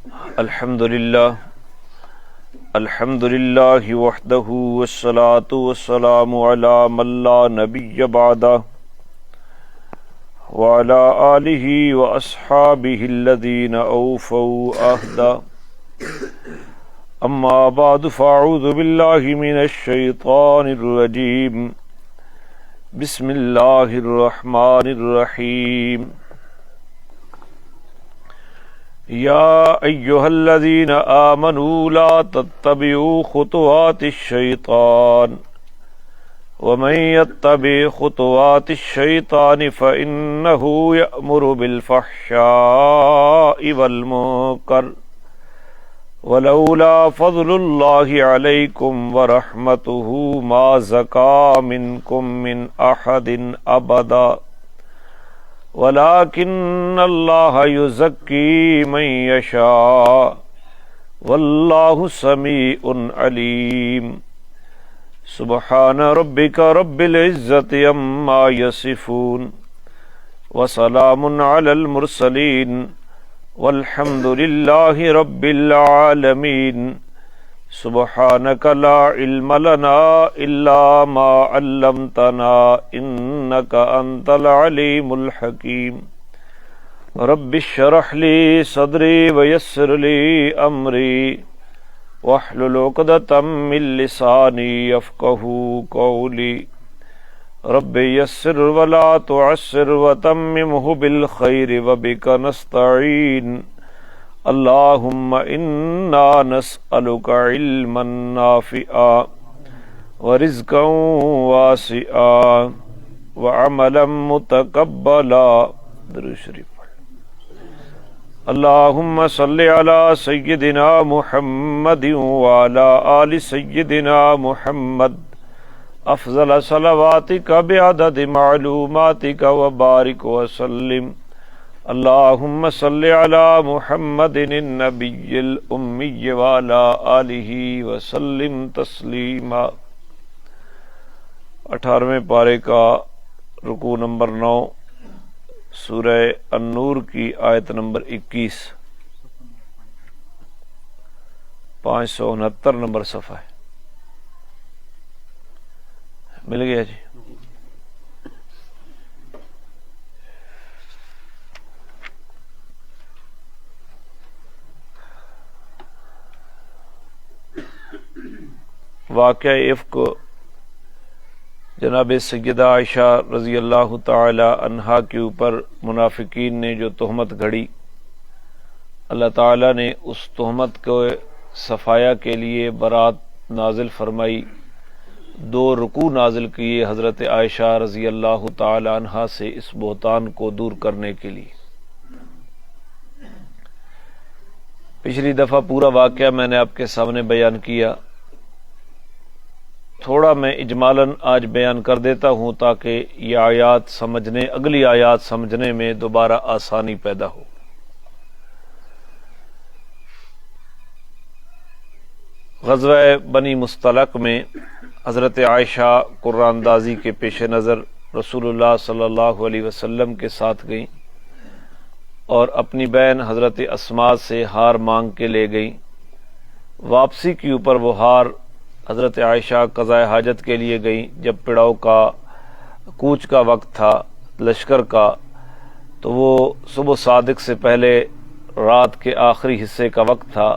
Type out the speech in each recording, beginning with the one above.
الحمد للہ وحدہ والصلاة والسلام علی من لا نبی بعدہ وعلی آلہ واصحابہ الذین اوفوا عہدہ اما بعد فاعوذ باللہ من الشیطان الرجیم بسم اللہ الرحمن الرحیم یا ایہا الذین آمنوا لا تتبعوا خطوات الشیطان ومن يتبع خطوات الشیطان فإنه یأمر بالفحشاء والمنکر ولولا فضل اللہ علیکم ورحمتہ ما زکا منکم من احد ابدا ولكن اللہ یزکی من یشاء واللہ سمیع علیم سبحان ربک رب العزت عما یصفون وسلام علی المرسلین والحمد للہ رب العالمین سبحانک لا علم لنا الا ما علمتنا انک انت العلیم الحکیم رب اشرح لی صدری ویسر لی امری واحلل عقدۃ من لسانی یفقہوا قولی رب یسر ولا تعسر وتممہ بالخیر وبک نستعین اللہم انا نسألک علما نافعا ورزقا واسعا وعملا متقبلا درود شریف اللہم صلی علی سیدنا محمد وعلی آل سیدنا محمد افضل صلواتک بعدد معلوماتک وبارک وسلم اللہم صلی علی محمد النبی الامی وعلی آلہ وسلم تسلیما 18ویں پارے کا رکوع نمبر 9 سورہ النور کی آیت نمبر 21 569 نمبر صفحہ ہے. مل گیا جی. واقعہ افک جناب سیدہ عائشہ رضی اللہ تعالی عنہا کے اوپر منافقین نے جو تہمت گھڑی، اللہ تعالی نے اس تہمت کو صفایا کے لیے برات نازل فرمائی. 2 رکوع نازل کیے حضرت عائشہ رضی اللہ تعالی عنہا سے اس بہتان کو دور کرنے کے لیے. پچھلی دفعہ پورا واقعہ میں نے آپ کے سامنے بیان کیا، تھوڑا میں اجمالاً آج بیان کر دیتا ہوں تاکہ یہ آیات سمجھنے، اگلی آیات سمجھنے میں دوبارہ آسانی پیدا ہو. غزوہ بنی مصطلق میں حضرت عائشہ قرآن اندازی کے پیش نظر رسول اللہ صلی اللہ علیہ وسلم کے ساتھ گئیں اور اپنی بہن حضرت اسماء سے ہار مانگ کے لے گئیں. واپسی کے اوپر وہ ہار حضرت عائشہ قضاء حاجت کے لیے گئیں. جب پڑاؤ کا کوچ کا وقت تھا لشکر کا، تو وہ صبح صادق سے پہلے رات کے آخری حصے کا وقت تھا.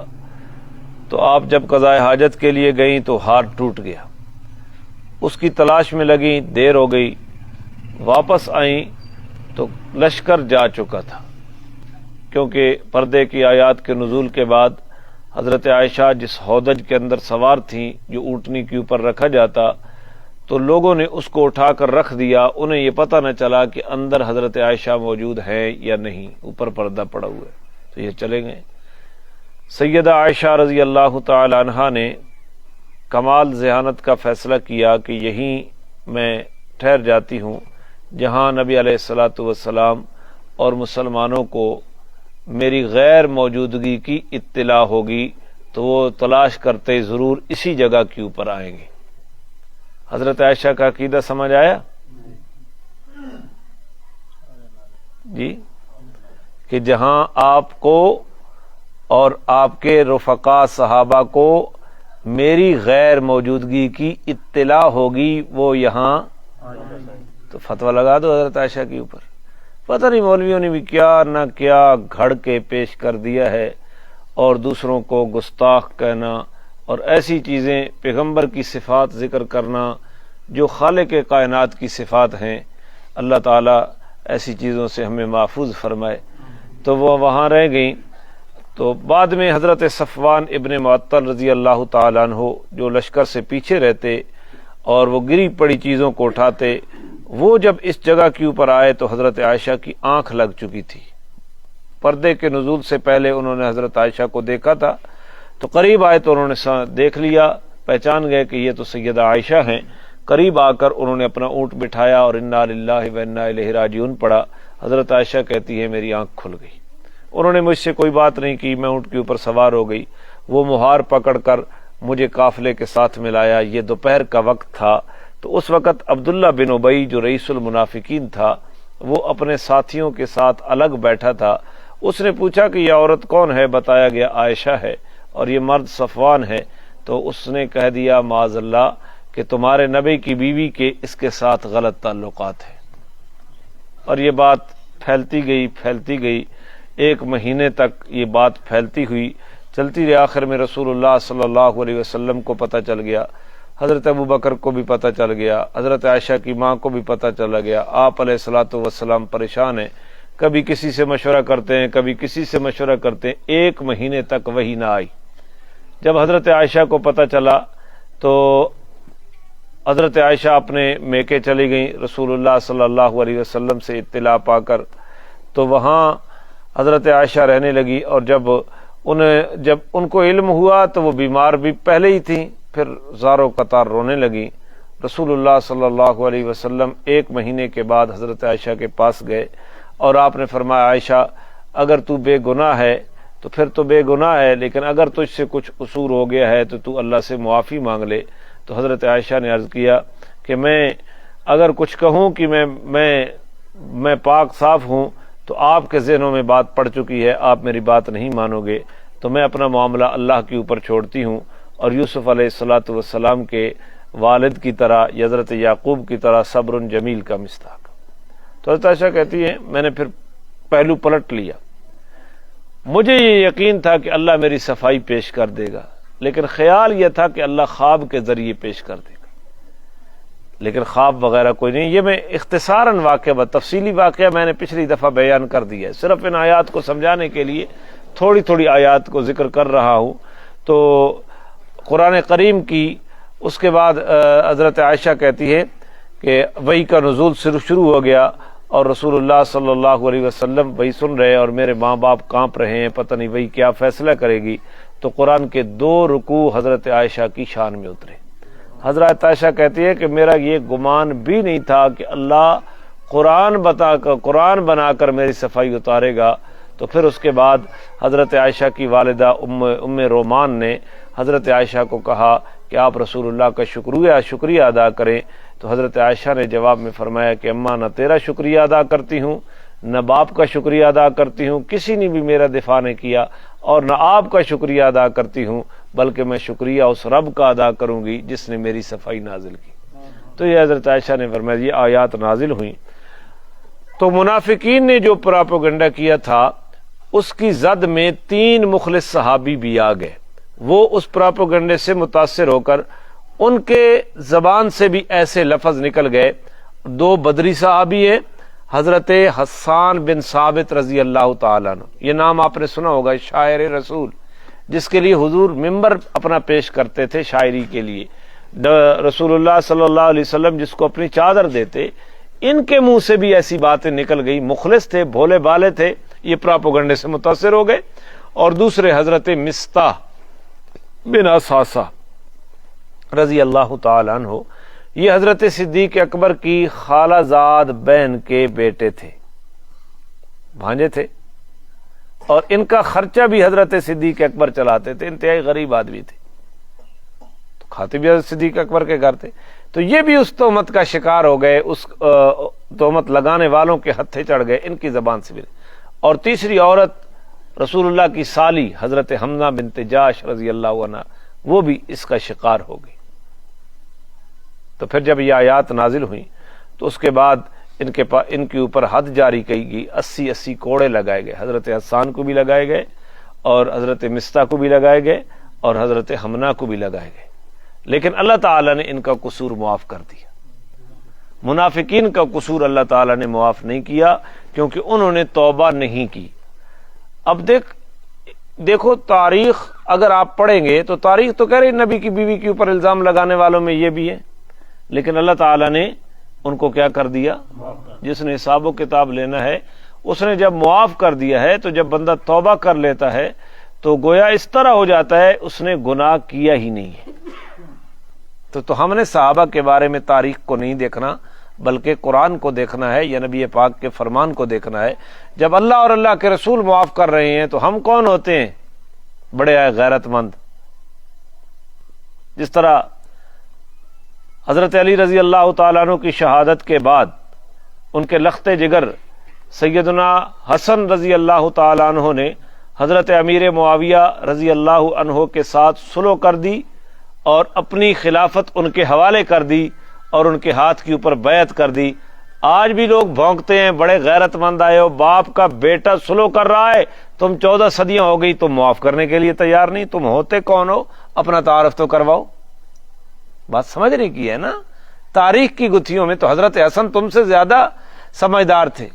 تو آپ جب قضاء حاجت کے لیے گئیں تو ہار ٹوٹ گیا. اس کی تلاش میں لگیں، دیر ہو گئی. واپس آئیں تو لشکر جا چکا تھا، کیونکہ پردے کی آیات کے نزول کے بعد حضرت عائشہ جس ہودج کے اندر سوار تھیں، جو اونٹنی کے اوپر رکھا جاتا، تو لوگوں نے اس کو اٹھا کر رکھ دیا. انہیں یہ پتہ نہ چلا کہ اندر حضرت عائشہ موجود ہے یا نہیں، اوپر پردہ پڑا ہوا ہے. تو یہ چلے گئے. سیدہ عائشہ رضی اللہ تعالی عنہا نے کمال ذہانت کا فیصلہ کیا کہ یہیں میں ٹھہر جاتی ہوں جہاں نبی علیہ الصلاۃ والسلام اور مسلمانوں کو میری غیر موجودگی کی اطلاع ہوگی تو وہ تلاش کرتے ضرور اسی جگہ کے اوپر آئیں گے. حضرت عائشہ کا عقیدہ سمجھ آیا جی، کہ جہاں آپ کو اور آپ کے رفقا صحابہ کو میری غیر موجودگی کی اطلاع ہوگی، وہ یہاں تو فتویٰ لگا دو حضرت عائشہ کے اوپر۔ پتہ نہیں مولویوں نے بھی کیا نہ کیا گھڑ کے پیش کر دیا ہے، اور دوسروں کو گستاخ کہنا اور ایسی چیزیں، پیغمبر کی صفات ذکر کرنا جو خالق کائنات کی صفات ہیں۔ اللہ تعالیٰ ایسی چیزوں سے ہمیں محفوظ فرمائے۔ تو وہ وہاں رہ گئیں۔ تو بعد میں حضرت صفوان ابن معطل رضی اللہ تعالیٰ عنہ جو لشکر سے پیچھے رہتے اور وہ گری پڑی چیزوں کو اٹھاتے، وہ جب اس جگہ کے اوپر آئے تو حضرت عائشہ کی آنکھ لگ چکی تھی۔ پردے کے نزول سے پہلے انہوں نے حضرت عائشہ کو دیکھا تھا، تو قریب آئے تو انہوں نے دیکھ لیا، پہچان گئے کہ یہ تو سیدہ عائشہ ہیں۔ قریب آ کر انہوں نے اپنا اونٹ بٹھایا اور انا للہ و انا الیہ راجعون پڑھا۔ حضرت عائشہ کہتی ہے میری آنکھ کھل گئی۔ انہوں نے مجھ سے کوئی بات نہیں کی، میں اونٹ کے اوپر سوار ہو گئی۔ وہ مہار پکڑ کر مجھے قافلے کے ساتھ ملایا۔ یہ دوپہر کا وقت تھا، تو اس وقت عبداللہ بن ابی جو رئیس المنافقین تھا، وہ اپنے ساتھیوں کے ساتھ الگ بیٹھا تھا۔ اس نے پوچھا کہ یہ عورت کون ہے؟ بتایا گیا عائشہ ہے، اور یہ مرد صفوان ہے۔ تو اس نے کہہ دیا معاذ اللہ کہ تمہارے نبی کی بیوی کے اس کے ساتھ غلط تعلقات ہیں۔ اور یہ بات پھیلتی گئی، ایک مہینے تک یہ بات پھیلتی ہوئی، چلتی رہی۔ آخر میں رسول اللہ صلی اللہ علیہ وسلم کو پتہ چل گیا، حضرت ابو بکر کو بھی پتہ چل گیا، حضرت عائشہ کی ماں کو بھی پتہ چلا گیا۔ آپ علیہ الصلوۃ والسلام پریشان ہیں، کبھی کسی سے مشورہ کرتے ہیں، کبھی کسی سے مشورہ کرتے ہیں۔ ایک مہینے تک وحی نہ آئی۔ جب حضرت عائشہ کو پتہ چلا تو حضرت عائشہ اپنے میکے چلی گئیں، رسول اللہ صلی اللہ علیہ وسلم سے اطلاع پا کر۔ تو وہاں حضرت عائشہ رہنے لگی، اور جب ان کو علم ہوا تو وہ بیمار بھی پہلے ہی تھیں، پھر زاروں قطار رونے لگیں۔ رسول اللہ صلی اللہ علیہ وسلم ایک مہینے کے بعد حضرت عائشہ کے پاس گئے، اور آپ نے فرمایا عائشہ اگر تو بے گناہ ہے تو پھر تو بے گناہ ہے، لیکن اگر تجھ سے کچھ قصور ہو گیا ہے تو تو اللہ سے معافی مانگ لے۔ تو حضرت عائشہ نے عرض کیا کہ میں اگر کچھ کہوں کہ میں پاک صاف ہوں تو آپ کے ذہنوں میں بات پڑ چکی ہے، آپ میری بات نہیں مانو گے، تو میں اپنا معاملہ اللہ کے اوپر چھوڑتی ہوں، اور یوسف علیہ الصلوۃ والسلام کے والد کی طرح، حضرت یعقوب کی طرح صبر جمیل کا مصداق۔ تو حضرت عائشہ کہتی ہیں میں نے پھر پہلو پلٹ لیا۔ مجھے یہ یقین تھا کہ اللہ میری صفائی پیش کر دے گا، لیکن خیال یہ تھا کہ اللہ خواب کے ذریعے پیش کر دے گا، لیکن خواب وغیرہ کوئی نہیں۔ یہ میں اختصاراً واقعہ، تفصیلی واقعہ میں نے پچھلی دفعہ بیان کر دیا ہے، صرف ان آیات کو سمجھانے کے لیے تھوڑی آیات کو ذکر کر رہا ہوں۔ تو قرآن کریم کی اس کے بعد حضرت عائشہ کہتی ہے کہ وحی کا نزول شروع ہو گیا، اور رسول اللہ صلی اللہ علیہ وسلم وحی سن رہے، اور میرے ماں باپ کانپ رہے ہیں، پتہ نہیں وحی کیا فیصلہ کرے گی۔ تو قرآن کے 2 رکوع حضرت عائشہ کی شان میں اترے۔ حضرت عائشہ کہتی ہے کہ میرا یہ گمان بھی نہیں تھا کہ اللہ قرآن بنا کر میری صفائی اتارے گا۔ تو پھر اس کے بعد حضرت عائشہ کی والدہ ام رومان نے حضرت عائشہ کو کہا کہ آپ رسول اللہ کا شکریہ ادا کریں۔ تو حضرت عائشہ نے جواب میں فرمایا کہ اماں نہ تیرا شکریہ ادا کرتی ہوں، نہ باپ کا شکریہ ادا کرتی ہوں، کسی نے بھی میرا دفاع نہیں کیا، اور نہ آپ کا شکریہ ادا کرتی ہوں، بلکہ میں شکریہ اس رب کا ادا کروں گی جس نے میری صفائی نازل کی۔ تو یہ حضرت عائشہ نے فرمایا یہ آیات نازل ہوئیں۔ تو منافقین نے جو پراپیگنڈا کیا تھا اس کی زد میں 3 مخلص صحابی بھی آ گئے۔ وہ اس پراپیگنڈے سے متاثر ہو کر ان کے زبان سے بھی ایسے لفظ نکل گئے۔ 2 بدری صحابی ہیں، حضرت حسان بن ثابت رضی اللہ تعالیٰ عنہ، یہ نام آپ نے سنا ہوگا، شاعر رسول، جس کے لیے حضور ممبر اپنا پیش کرتے تھے شاعری کے لیے۔ رسول اللہ صلی اللہ علیہ وسلم جس کو اپنی چادر دیتے، ان کے منہ سے بھی ایسی باتیں نکل گئی۔ مخلص تھے، بھولے بالے تھے، یہ پراپیگنڈے سے متاثر ہو گئے۔ اور دوسرے حضرت مستح بن اساسہ رضی اللہ تعالی عنہ، یہ حضرت صدیق اکبر کی خالہ زاد بہن کے بیٹے تھے، بھانجے تھے، اور ان کا خرچہ بھی حضرت صدیق اکبر چلاتے تھے، انتہائی غریب آدمی تھے، تو کھاتے بھی حضرت صدیق اکبر کے گھر تھے۔ تو یہ بھی اس تہمت کا شکار ہو گئے، اس تہمت لگانے والوں کے ہتھے چڑھ گئے، ان کی زبان سے بھی۔ اور تیسری عورت رسول اللہ کی سالی حضرت حمزہ بنت جاش رضی اللہ عنہ وہ بھی اس کا شکار ہو گئی۔ تو پھر جب یہ آیات نازل ہوئیں تو اس کے بعد ان کے اوپر حد جاری کی گئی، 80 کوڑے لگائے گئے، حضرت حسان کو بھی لگائے گئے اور حضرت مستہ کو بھی لگائے گئے اور حضرت حمنہ کو بھی لگائے گئے، لیکن اللہ تعالیٰ نے ان کا قصور معاف کر دیا۔ منافقین کا قصور اللہ تعالیٰ نے معاف نہیں کیا کیونکہ انہوں نے توبہ نہیں کی۔ اب دیکھو تاریخ اگر آپ پڑھیں گے تو تاریخ تو کہہ رہی نبی کی بیوی کے اوپر الزام لگانے والوں میں یہ بھی ہے، لیکن اللہ تعالیٰ نے ان کو کیا کر دیا؟ جس نے حساب و کتاب لینا ہے اس نے جب معاف کر دیا ہے تو جب بندہ توبہ کر لیتا ہے تو گویا اس طرح ہو جاتا ہے اس نے گناہ کیا ہی نہیں ہے۔ تو ہم نے صحابہ کے بارے میں تاریخ کو نہیں دیکھنا بلکہ قرآن کو دیکھنا ہے یا نبی پاک کے فرمان کو دیکھنا ہے۔ جب اللہ اور اللہ کے رسول معاف کر رہے ہیں تو ہم کون ہوتے ہیں؟ بڑے غیرت مند۔ جس طرح حضرت علی رضی اللہ تعالیٰ عنہ کی شہادت کے بعد ان کے لخت جگر سیدنا حسن رضی اللہ تعالیٰ عنہ نے حضرت امیر معاویہ رضی اللہ عنہ کے ساتھ صلح کر دی اور اپنی خلافت ان کے حوالے کر دی اور ان کے ہاتھ کے اوپر بیعت کر دی۔ آج بھی لوگ بھونکتے ہیں بڑے غیرت مند آئے ہو، باپ کا بیٹا صلح کر رہا ہے، تم 14 صدیاں ہو گئی، تم معاف کرنے کے لیے تیار نہیں، تم ہوتے کون ہو؟ اپنا تعارف تو کرواؤ۔ بات سمجھنے کی ہے نا؟ تاریخ کی گتھیوں میں تو حضرت حسن تم سے زیادہ سمجھدار تھے،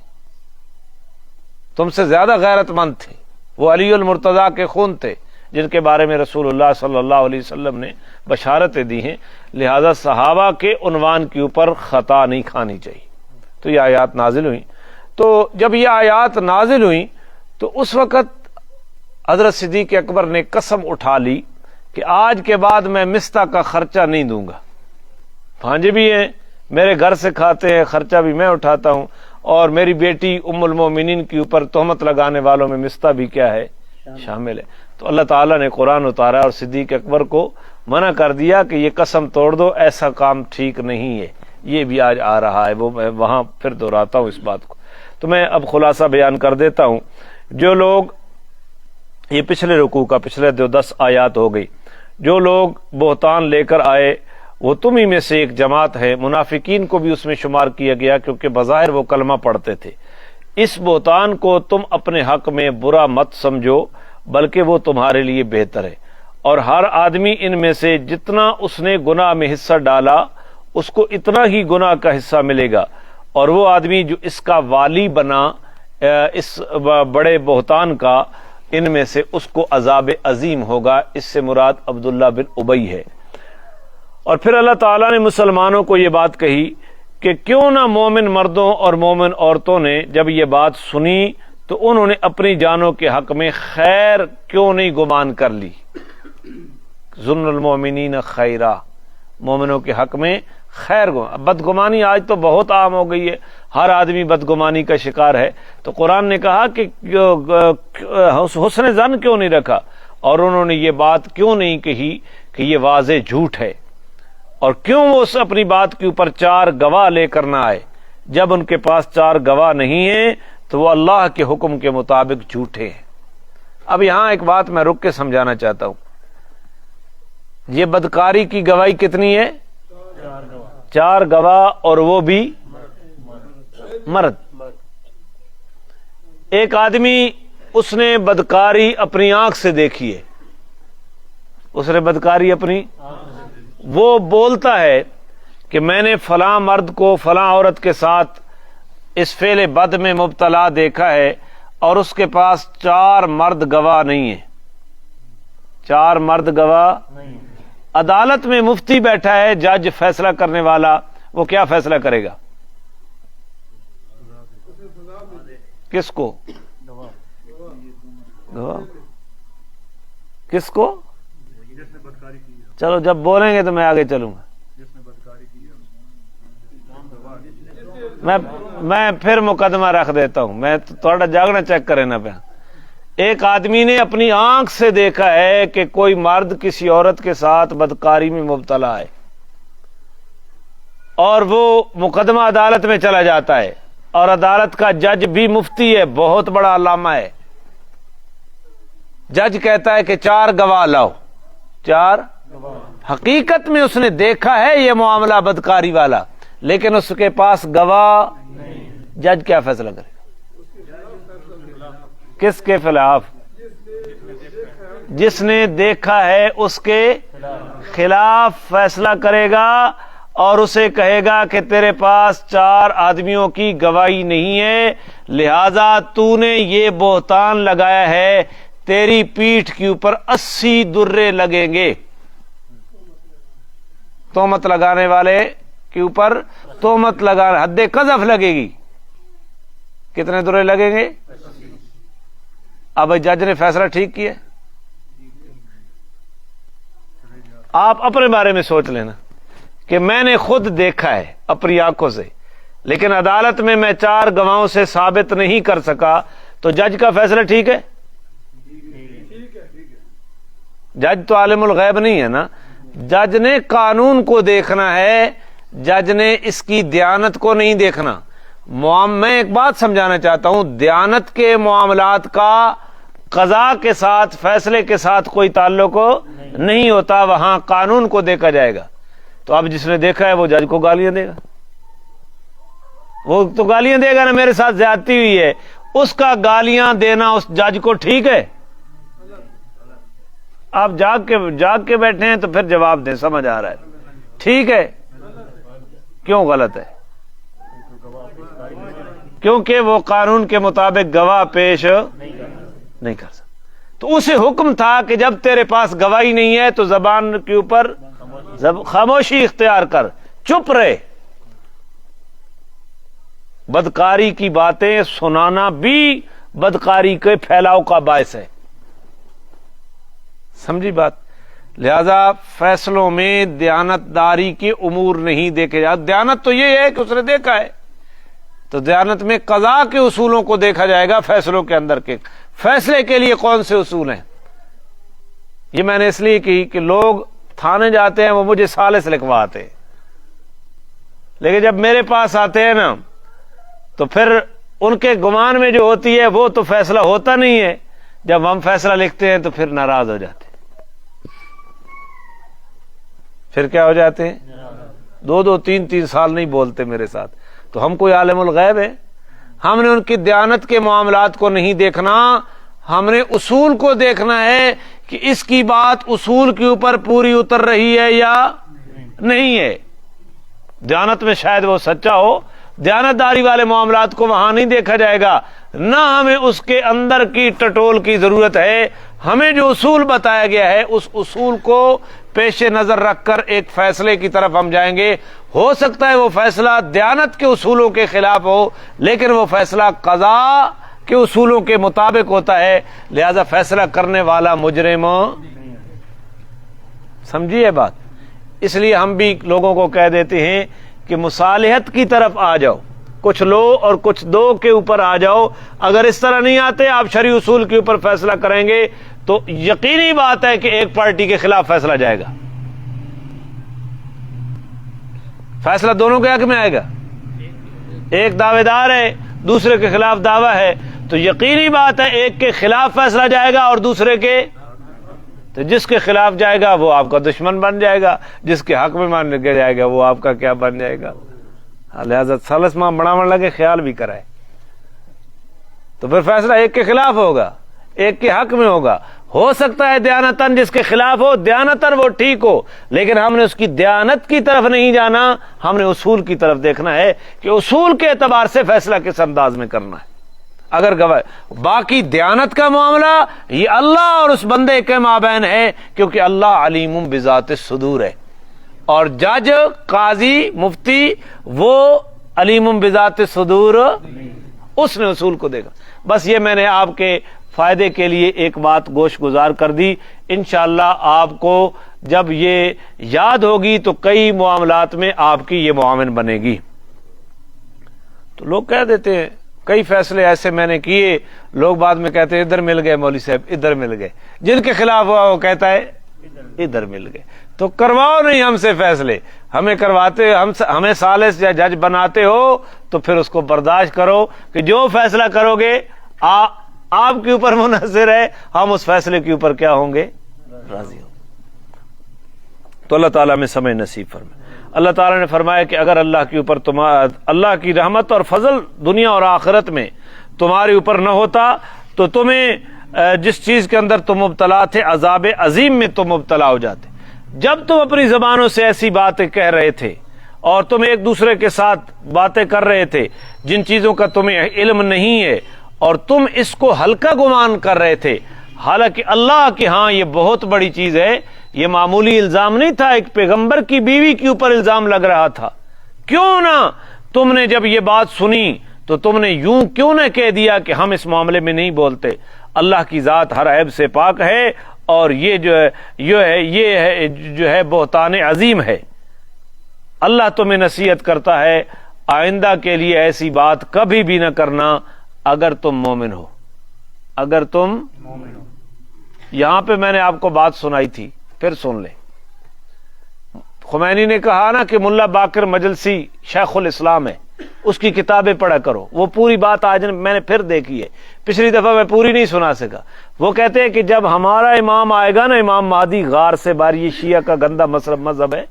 تم سے زیادہ غیرت مند تھے، وہ علی المرتضیٰ کے خون تھے جن کے بارے میں رسول اللہ صلی اللہ علیہ وسلم نے بشارتیں دی ہیں، لہذا صحابہ کے عنوان کے اوپر خطا نہیں کھانی چاہیے۔ تو یہ آیات نازل ہوئیں، تو جب یہ آیات نازل ہوئیں تو اس وقت حضرت صدیق اکبر نے قسم اٹھا لی کہ آج کے بعد میں مستہ کا خرچہ نہیں دوں گا، بھانجے بھی ہیں میرے گھر سے کھاتے ہیں، خرچہ بھی میں اٹھاتا ہوں، اور میری بیٹی ام المومنین کے اوپر تہمت لگانے والوں میں مستہ بھی کیا ہے؟ شامل ہے۔ تو اللہ تعالیٰ نے قرآن اتارا اور صدیق اکبر کو منع کر دیا کہ یہ قسم توڑ دو، ایسا کام ٹھیک نہیں ہے۔ یہ بھی آج آ رہا ہے، وہ میں وہاں پھر دہراتا ہوں اس بات کو۔ تو میں اب خلاصہ بیان کر دیتا ہوں۔ جو لوگ یہ پچھلے رکوع کا پچھلے 10 آیات ہو گئی، جو لوگ بہتان لے کر آئے وہ تم ہی میں سے ایک جماعت ہے، منافقین کو بھی اس میں شمار کیا گیا کیونکہ بظاہر وہ کلمہ پڑھتے تھے۔ اس بہتان کو تم اپنے حق میں برا مت سمجھو بلکہ وہ تمہارے لیے بہتر ہے، اور ہر آدمی ان میں سے جتنا اس نے گناہ میں حصہ ڈالا اس کو اتنا ہی گناہ کا حصہ ملے گا، اور وہ آدمی جو اس کا والی بنا اس بڑے بہتان کا، ان میں سے اس کو عذاب عظیم ہوگا۔ اس سے مراد عبداللہ بن ابی ہے۔ اور پھر اللہ تعالیٰ نے مسلمانوں کو یہ بات کہی کہ کیوں نہ مومن مردوں اور مومن عورتوں نے جب یہ بات سنی تو انہوں نے اپنی جانوں کے حق میں خیر کیوں نہیں گمان کر لی؟ ظن المومنین خیرا، مومنوں کے حق میں خیر بدگمانی آج تو بہت عام ہو گئی ہے، ہر آدمی بدگمانی کا شکار ہے۔ تو قرآن نے کہا کہ حسن ظن کیوں نہیں رکھا، اور انہوں نے یہ بات کیوں نہیں کہی کہ یہ واضح جھوٹ ہے، اور کیوں وہ اس اپنی بات کے اوپر 4 گواہ لے کر نہ آئے؟ جب ان کے پاس 4 گواہ نہیں ہیں تو وہ اللہ کے حکم کے مطابق جھوٹے ہیں۔ اب یہاں ایک بات میں رک کے سمجھانا چاہتا ہوں، یہ بدکاری کی گواہی کتنی ہے؟ 4 گواہ، اور وہ بھی مرد۔ ایک آدمی اس نے بدکاری اپنی آنکھ سے دیکھی ہے، اس نے بدکاری اپنی، وہ بولتا ہے کہ میں نے فلاں مرد کو فلاں عورت کے ساتھ اس فعل بد میں مبتلا دیکھا ہے، اور اس کے پاس 4 مرد گواہ نہیں ہیں، 4 مرد گواہ۔ عدالت میں مفتی بیٹھا ہے، جج فیصلہ کرنے والا، وہ کیا فیصلہ کرے گا؟ کس کو؟ گواہ کس کو؟ چلو جب بولیں گے تو میں آگے چلوں گا۔ میں پھر مقدمہ رکھ دیتا ہوں، میں تھوڑا جاگنا چیک کرے نا پہ۔ ایک آدمی نے اپنی آنکھ سے دیکھا ہے کہ کوئی مرد کسی عورت کے ساتھ بدکاری میں مبتلا ہے، اور وہ مقدمہ عدالت میں چلا جاتا ہے، اور عدالت کا جج بھی مفتی ہے، بہت بڑا علامہ ہے، جج کہتا ہے کہ 4 گواہ لاؤ، 4 حقیقت میں اس نے دیکھا ہے یہ معاملہ بدکاری والا، لیکن اس کے پاس گواہ، جج کیا فیصلہ کرے؟ کس کے خلاف؟ جس نے دیکھا ہے اس کے خلاف فیصلہ کرے گا، اور اسے کہے گا کہ تیرے پاس 4 آدمیوں کی گواہی نہیں ہے، لہذا تو نے یہ بہتان لگایا ہے، تیری پیٹھ کے اوپر 80 درے لگیں گے۔ تہمت لگانے والے کے اوپر تہمت لگانا، حد قذف لگے گی۔ کتنے درے لگیں گے؟ اب جج نے فیصلہ ٹھیک کیا؟ آپ اپنے بارے میں سوچ لینا کہ میں نے خود دیکھا ہے اپنی آنکھوں سے، لیکن عدالت میں 4 گواہوں سے ثابت نہیں کر سکا، تو جج کا فیصلہ ٹھیک ہے؟ جج تو عالم الغیب نہیں ہے نا، جج نے قانون کو دیکھنا ہے، جج نے اس کی دیانت کو نہیں دیکھنا۔ میں ایک بات سمجھانا چاہتا ہوں، دیانت کے معاملات کا قضاء کے ساتھ، فیصلے کے ساتھ کوئی تعلق نہیں ہوتا، وہاں قانون کو دیکھا جائے گا۔ تو اب جس نے دیکھا ہے وہ جج کو گالیاں دے گا، وہ تو گالیاں دے گا نا، میرے ساتھ زیادتی ہوئی ہے، اس کا گالیاں دینا اس جج کو ٹھیک ہے؟ آپ جاگ کے بیٹھے ہیں تو پھر جواب دیں، سمجھ آ رہا ہے؟ ٹھیک ہے؟ کیوں غلط ہے؟ کیونکہ وہ قانون کے مطابق گواہ پیش نہیں کر سکتا۔ تو اسے حکم تھا کہ جب تیرے پاس گواہی نہیں ہے تو زبان کے اوپر خاموشی اختیار کر، چپ رہے۔ بدکاری کی باتیں سنانا بھی بدکاری کے پھیلاؤ کا باعث ہے، سمجھی بات؟ لہذا فیصلوں میں دیانتداری کے امور نہیں دیکھے جاتے۔ دیانت تو یہ ہے کہ اس نے دیکھا ہے، تو دیانت میں قضاء کے اصولوں کو دیکھا جائے گا، فیصلوں کے اندر کے فیصلے کے لیے کون سے اصول ہیں۔ یہ میں نے اس لیے کی کہ لوگ تھانے جاتے ہیں، وہ مجھے ثالث لکھواتے ہیں، لیکن جب میرے پاس آتے ہیں نا تو پھر ان کے گمان میں جو ہوتی ہے وہ تو فیصلہ ہوتا نہیں ہے، جب ہم فیصلہ لکھتے ہیں تو پھر ناراض ہو جاتے ہیں۔ پھر کیا ہو جاتے ہیں؟ 2 3 سال نہیں بولتے میرے ساتھ۔ تو ہم کوئی عالم الغیب ہے؟ ہم نے ان کی دیانت کے معاملات کو نہیں دیکھنا، ہم نے اصول کو دیکھنا ہے کہ اس کی بات اصول کے اوپر پوری اتر رہی ہے یا نہیں ہے۔ دیانت میں شاید وہ سچا ہو، دیانتداری والے معاملات کو وہاں نہیں دیکھا جائے گا، نہ ہمیں اس کے اندر کی ٹٹول کی ضرورت ہے۔ ہمیں جو اصول بتایا گیا ہے اس اصول کو پیش نظر رکھ کر ایک فیصلے کی طرف ہم جائیں گے۔ ہو سکتا ہے وہ فیصلہ دیانت کے اصولوں کے خلاف ہو، لیکن وہ فیصلہ قضاء کے اصولوں کے مطابق ہوتا ہے، لہذا فیصلہ کرنے والا مجرم۔ سمجھیے بات؟ اس لیے ہم بھی لوگوں کو کہہ دیتے ہیں کہ مصالحت کی طرف آ جاؤ، کچھ لو اور کچھ دو کے اوپر آ جاؤ۔ اگر اس طرح نہیں آتے، آپ شرعی اصول کے اوپر فیصلہ کریں گے تو یقینی بات ہے کہ ایک پارٹی کے خلاف فیصلہ جائے گا، فیصلہ دونوں کے حق میں آئے گا۔ ایک دعوے دار ہے، دوسرے کے خلاف دعویٰ ہے، تو یقینی بات ہے ایک کے خلاف فیصلہ جائے گا اور دوسرے کے، تو جس کے خلاف جائے گا وہ آپ کا دشمن بن جائے گا، جس کے حق میں مان کے جائے گا وہ آپ کا کیا بن جائے گا۔ لہذا سالس ماں بڑھاون لگے، خیال بھی کرائے، تو پھر فیصلہ ایک کے خلاف ہوگا، ایک کے حق میں ہوگا۔ ہو سکتا ہے دیانتاً جس کے خلاف ہو، دیانتاً وہ ٹھیک ہو، لیکن ہم نے اس کی دیانت کی طرف نہیں جانا، ہم نے اصول کی طرف دیکھنا ہے کہ اصول کے اعتبار سے فیصلہ کس انداز میں کرنا ہے۔ اگر گواہ باقی دیانت کا معاملہ یہ اللہ اور اس بندے کے مابین ہے، کیونکہ اللہ علیم بذات الصدور ہے، اور جج، قاضی، مفتی وہ علیم بذات الصدور، اس نے اصول کو دیکھا۔ بس یہ میں نے آپ کے فائدے کے لیے ایک بات گوش گزار کر دی۔ انشاءاللہ آپ کو جب یہ یاد ہوگی تو کئی معاملات میں آپ کی یہ معاون بنے گی۔ تو لوگ کہہ دیتے ہیں کئی فیصلے ایسے میں نے کیے، لوگ بعد میں کہتے ہیں ادھر مل گئے مولوی صاحب، ادھر مل گئے، جن کے خلاف ہوا وہ کہتا ہے ادھر مل گئے۔ تو کرواؤ نہیں ہم سے فیصلے، ہمیں کرواتے، ہمیں ثالث یا جج بناتے ہو تو پھر اس کو برداشت کرو کہ جو فیصلہ کرو گے آپ کے اوپر منحصر ہے، ہم اس فیصلے کے اوپر کیا ہوں گے؟ راضی ہوں۔ تو اللہ تعالیٰ میں سمجھ نصیب فرمائے۔ اللہ تعالیٰ نے فرمایا کہ اگر اللہ کے اوپر اللہ کی رحمت اور فضل دنیا اور آخرت میں تمہارے اوپر نہ ہوتا تو تمہیں جس چیز کے اندر تم مبتلا تھے عذاب عظیم میں تم مبتلا ہو جاتے۔ جب تم اپنی زبانوں سے ایسی باتیں کہہ رہے تھے اور تم ایک دوسرے کے ساتھ باتیں کر رہے تھے جن چیزوں کا تمہیں علم نہیں ہے اور تم اس کو ہلکا گمان کر رہے تھے، حالانکہ اللہ کے ہاں یہ بہت بڑی چیز ہے، یہ معمولی الزام نہیں تھا، ایک پیغمبر کی بیوی کے اوپر الزام لگ رہا تھا۔ کیوں نہ تم نے جب یہ بات سنی تو تم نے یوں کیوں نہ کہہ دیا کہ ہم اس معاملے میں نہیں بولتے؟ اللہ کی ذات ہر عیب سے پاک ہے اور یہ جو ہے بہتان عظیم ہے۔ اللہ تمہیں نصیحت کرتا ہے آئندہ کے لیے ایسی بات کبھی بھی نہ کرنا اگر تم مومن ہو۔ اگر تم مومن ہو، یہاں پہ میں نے آپ کو بات سنائی تھی، پھر سن لیں۔ خمینی نے کہا نا کہ ملا باقر مجلسی شیخ الاسلام ہے، اس کی کتابیں پڑھا کرو۔ وہ پوری بات آج میں نے پھر دیکھی ہے، پچھلی دفعہ میں پوری نہیں سنا سکا۔ وہ کہتے ہیں کہ جب ہمارا امام آئے گا نا، امام مہدی غار سے باہر، یہ شیعہ کا گندا مذہب ہے،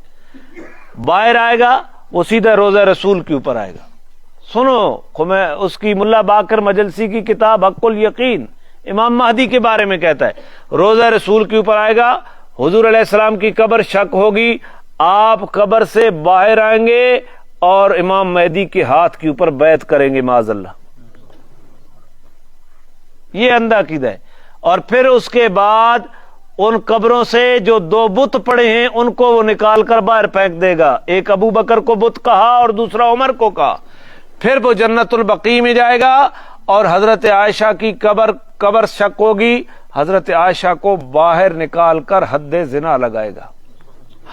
باہر آئے گا، وہ سیدھا روزہ رسول کے اوپر آئے گا۔ سنو، اس کی ملا باقر مجلسی کی کتاب حق الیقین امام مہدی کے بارے میں کہتا ہے، روزہ رسول کے اوپر آئے گا، حضور علیہ السلام کی قبر شک ہوگی، آپ قبر سے باہر آئیں گے اور امام مہدی کے ہاتھ کے اوپر بیعت کریں گے معاذ اللہ۔ یہ اندھا عقیدہ ہے۔ اور پھر اس کے بعد ان قبروں سے جو دو بت پڑے ہیں ان کو وہ نکال کر باہر پھینک دے گا، ایک ابو بکر کو بت کہا اور دوسرا عمر کو کہا۔ پھر وہ جنت البقیع میں جائے گا اور حضرت عائشہ کی قبر شک ہوگی، حضرت عائشہ کو باہر نکال کر حد زنا لگائے گا،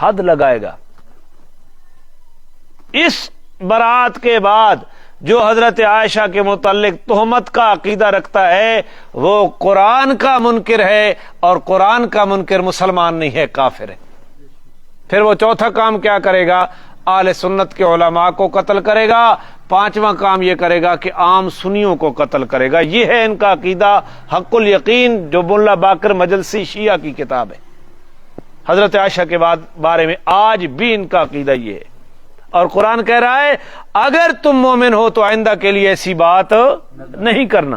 حد لگائے گا۔ اس برات کے بعد جو حضرت عائشہ کے متعلق تہمت کا عقیدہ رکھتا ہے وہ قرآن کا منکر ہے، اور قرآن کا منکر مسلمان نہیں ہے، کافر ہے۔ پھر وہ چوتھا کام کیا کرے گا؟ اہل سنت کے علماء کو قتل کرے گا۔ پانچواں کام یہ کرے گا کہ عام سنیوں کو قتل کرے گا۔ یہ ہے ان کا عقیدہ حق الیقین، جو ملا باقر مجلسی شیعہ کی کتاب ہے۔ حضرت عائشہ کے بارے میں آج بھی ان کا عقیدہ یہ ہے، اور قرآن کہہ رہا ہے اگر تم مومن ہو تو آئندہ کے لیے ایسی بات نہیں کرنا۔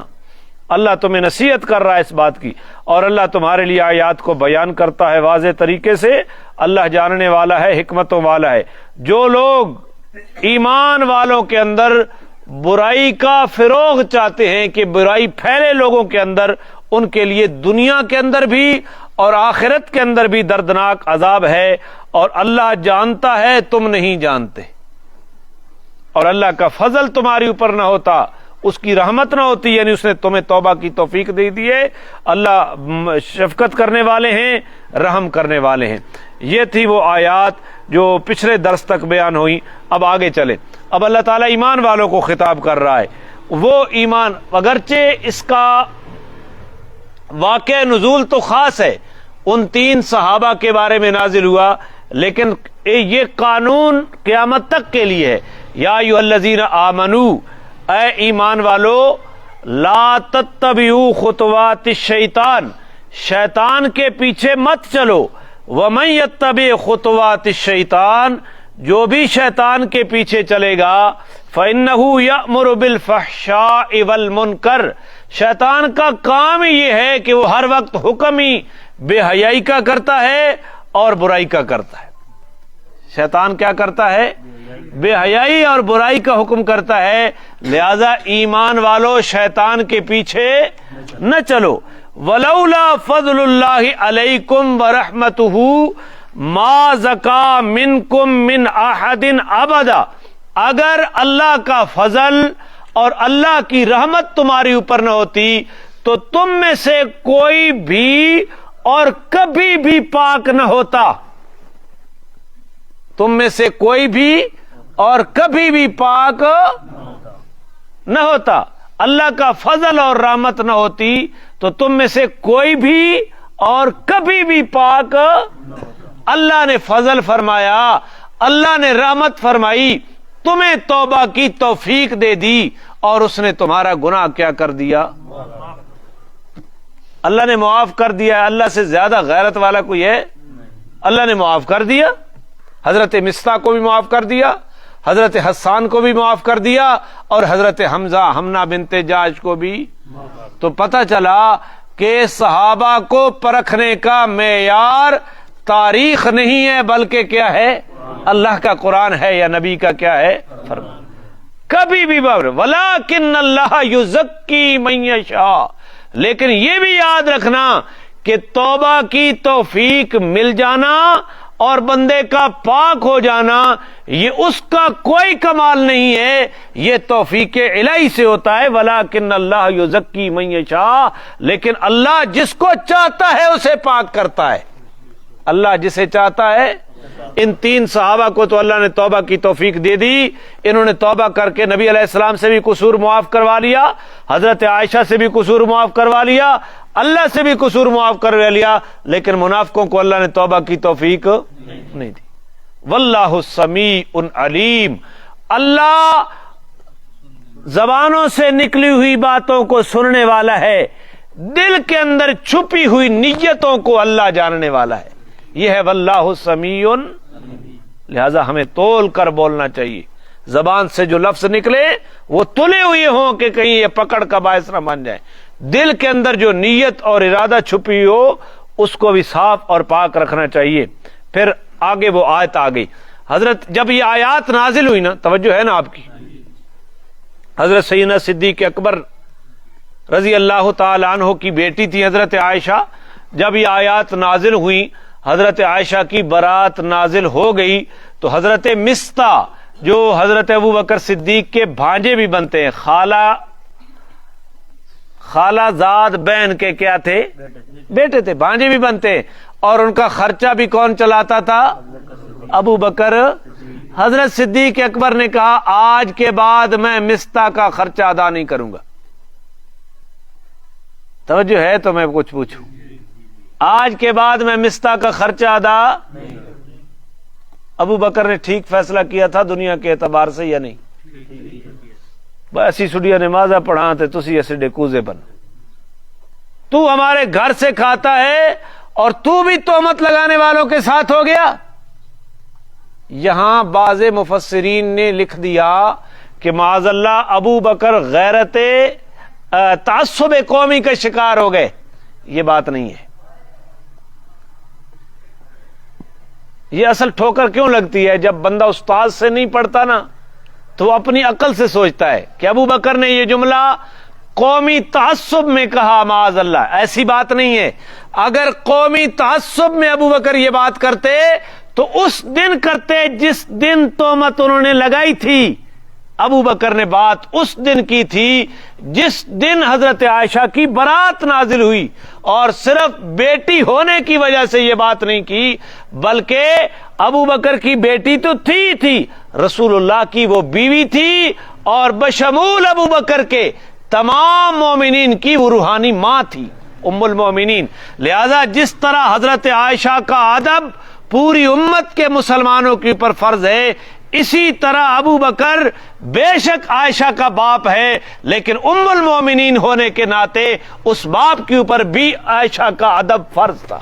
اللہ تمہیں نصیحت کر رہا ہے اس بات کی، اور اللہ تمہارے لیے آیات کو بیان کرتا ہے واضح طریقے سے۔ اللہ جاننے والا ہے، حکمتوں والا ہے۔ جو لوگ ایمان والوں کے اندر برائی کا فروغ چاہتے ہیں کہ برائی پھیلے لوگوں کے اندر، ان کے لیے دنیا کے اندر بھی اور آخرت کے اندر بھی دردناک عذاب ہے، اور اللہ جانتا ہے تم نہیں جانتے۔ اور اللہ کا فضل تمہارے اوپر نہ ہوتا، اس کی رحمت نہ ہوتی، یعنی اس نے تمہیں توبہ کی توفیق دے دی ہے۔ اللہ شفقت کرنے والے ہیں، رحم کرنے والے ہیں۔ یہ تھی وہ آیات جو پچھلے درس تک بیان ہوئی۔ اب آگے چلیں۔ اب اللہ تعالیٰ ایمان والوں کو خطاب کر رہا ہے۔ وہ ایمان، اگرچہ اس کا واقع نزول تو خاص ہے، ان 3 صحابہ کے بارے میں نازل ہوا، لیکن یہ قانون قیامت تک کے لیے ہے۔ یا ایھا الذین آمنو، اے ایمان والو، لا تتبعوا خطوات الشیطان، شیطان کے پیچھے مت چلو۔ ومن یتبع خطوات الشیطان، جو بھی شیطان کے پیچھے چلے گا، فإنہ یأمر بالفحشاء والمنکر، شیطان کا کام ہی یہ ہے کہ وہ ہر وقت حکم ہی بے حیائی کا کرتا ہے اور برائی کا کرتا ہے۔ شیطان کیا کرتا ہے؟ بے حیائی اور برائی کا حکم کرتا ہے۔ لہذا ایمان والو شیطان کے پیچھے نہ چلو۔ ولولا فضل اللہ علیکم ورحمتہ ما زکا منکم من احد ابدا، اگر اللہ کا فضل اور اللہ کی رحمت تمہاری اوپر نہ ہوتی تو تم میں سے کوئی بھی اور کبھی بھی پاک نہ ہوتا، تم میں سے کوئی بھی اور کبھی بھی پاک نہ ہوتا۔ اللہ کا فضل اور رحمت نہ ہوتی تو تم میں سے کوئی بھی اور کبھی بھی پاک، اللہ نے فضل فرمایا، اللہ نے رحمت فرمائی، تمہیں توبہ کی توفیق دے دی، اور اس نے تمہارا گناہ کیا کر دیا؟ اللہ نے معاف کر دیا. اللہ سے زیادہ غیرت والا کوئی ہے؟ اللہ نے معاف کر دیا. حضرت مصطح کو بھی معاف کر دیا, حضرت حسان کو بھی معاف کر دیا, اور حضرت حمزہ حمنہ بنت جاش کو بھی. تو پتہ چلا کہ صحابہ کو پرکھنے کا معیار تاریخ نہیں ہے, بلکہ کیا ہے؟ اللہ کا قرآن ہے یا نبی کا کیا ہے فرمان. کبھی بھی وَلَٰكِنَّ اللَّهَ يُزَكِّي مَن يَشَاءُ. لیکن یہ بھی یاد رکھنا کہ توبہ کی توفیق مل جانا اور بندے کا پاک ہو جانا یہ اس کا کوئی کمال نہیں ہے, یہ توفیق الہی سے ہوتا ہے. وَلَٰكِنَّ اللَّهَ يُزَكِّي مَن يَشَاءُ. لیکن اللہ جس کو چاہتا ہے اسے پاک کرتا ہے. اللہ جسے چاہتا ہے. ان تین صحابہ کو تو اللہ نے توبہ کی توفیق دے دی. انہوں نے توبہ کر کے نبی علیہ السلام سے بھی قصور معاف کروا لیا, حضرت عائشہ سے بھی قصور معاف کروا لیا, اللہ سے بھی قصور معاف کروا لیا. لیکن منافقوں کو اللہ نے توبہ کی توفیق نہیں دی. واللہ سمیع علیم. اللہ زبانوں سے نکلی ہوئی باتوں کو سننے والا ہے, دل کے اندر چھپی ہوئی نیتوں کو اللہ جاننے والا ہے. یہ ہے واللہ سمیع. لہذا ہمیں تول کر بولنا چاہیے. زبان سے جو لفظ نکلے وہ تلے ہوئے ہوں کہ کہیں یہ پکڑ کا باعث نہ بن جائے. دل کے اندر جو نیت اور ارادہ چھپی ہو اس کو بھی صاف اور پاک رکھنا چاہیے. پھر آگے وہ آیت آ گئی. حضرت جب یہ آیات نازل ہوئی نا, توجہ ہے نا آپ کی, حضرت سیدنا صدیق اکبر رضی اللہ تعالی عنہ کی بیٹی تھی حضرت عائشہ. جب یہ آیات نازل ہوئی, حضرت عائشہ کی برات نازل ہو گئی, تو حضرت مصطح جو حضرت ابو بکر صدیق کے بھانجے بھی بنتے ہیں, خالہ زاد بہن کے کیا تھے؟ بیٹے تھے, بھانجے بھی بنتے ہیں. اور ان کا خرچہ بھی کون چلاتا تھا؟ ابو بکر. حضرت صدیق اکبر نے کہا آج کے بعد میں مصطح کا خرچہ ادا نہیں کروں گا. توجہ ہے تو میں کچھ پوچھوں, آج کے بعد میں مصطح کا خرچہ ادا. ابو بکر نے ٹھیک فیصلہ کیا تھا دنیا کے اعتبار سے یا نہیں؟ ایسی سڈیا نمازاں پڑھا تے تسی ایسے ڈیکوزے بن. تو ہمارے گھر سے کھاتا ہے اور تو بھی تہمت لگانے والوں کے ساتھ ہو گیا. یہاں بعض مفسرین نے لکھ دیا کہ معاذ اللہ ابو بکر غیرت تعصب قومی کا شکار ہو گئے. یہ بات نہیں ہے. یہ اصل ٹھوکر کیوں لگتی ہے؟ جب بندہ استاد سے نہیں پڑھتا نا تو وہ اپنی عقل سے سوچتا ہے کہ ابو بکر نے یہ جملہ قومی تعصب میں کہا. معاذ اللہ ایسی بات نہیں ہے. اگر قومی تعصب میں ابو بکر یہ بات کرتے تو اس دن کرتے جس دن تہمت انہوں نے لگائی تھی. ابو بکر نے بات اس دن کی تھی جس دن حضرت عائشہ کی برات نازل ہوئی, اور صرف بیٹی ہونے کی وجہ سے یہ بات نہیں کی, بلکہ ابو بکر کی بیٹی تو تھی رسول اللہ کی وہ بیوی تھی, اور بشمول ابو بکر کے تمام مومنین کی وہ روحانی ماں تھی, ام المومنین. لہذا جس طرح حضرت عائشہ کا ادب پوری امت کے مسلمانوں کے اوپر فرض ہے, اسی طرح ابو بکر بے شک عائشہ کا باپ ہے, لیکن ام المومنین ہونے کے ناطے اس باپ کے اوپر بھی عائشہ کا ادب فرض تھا.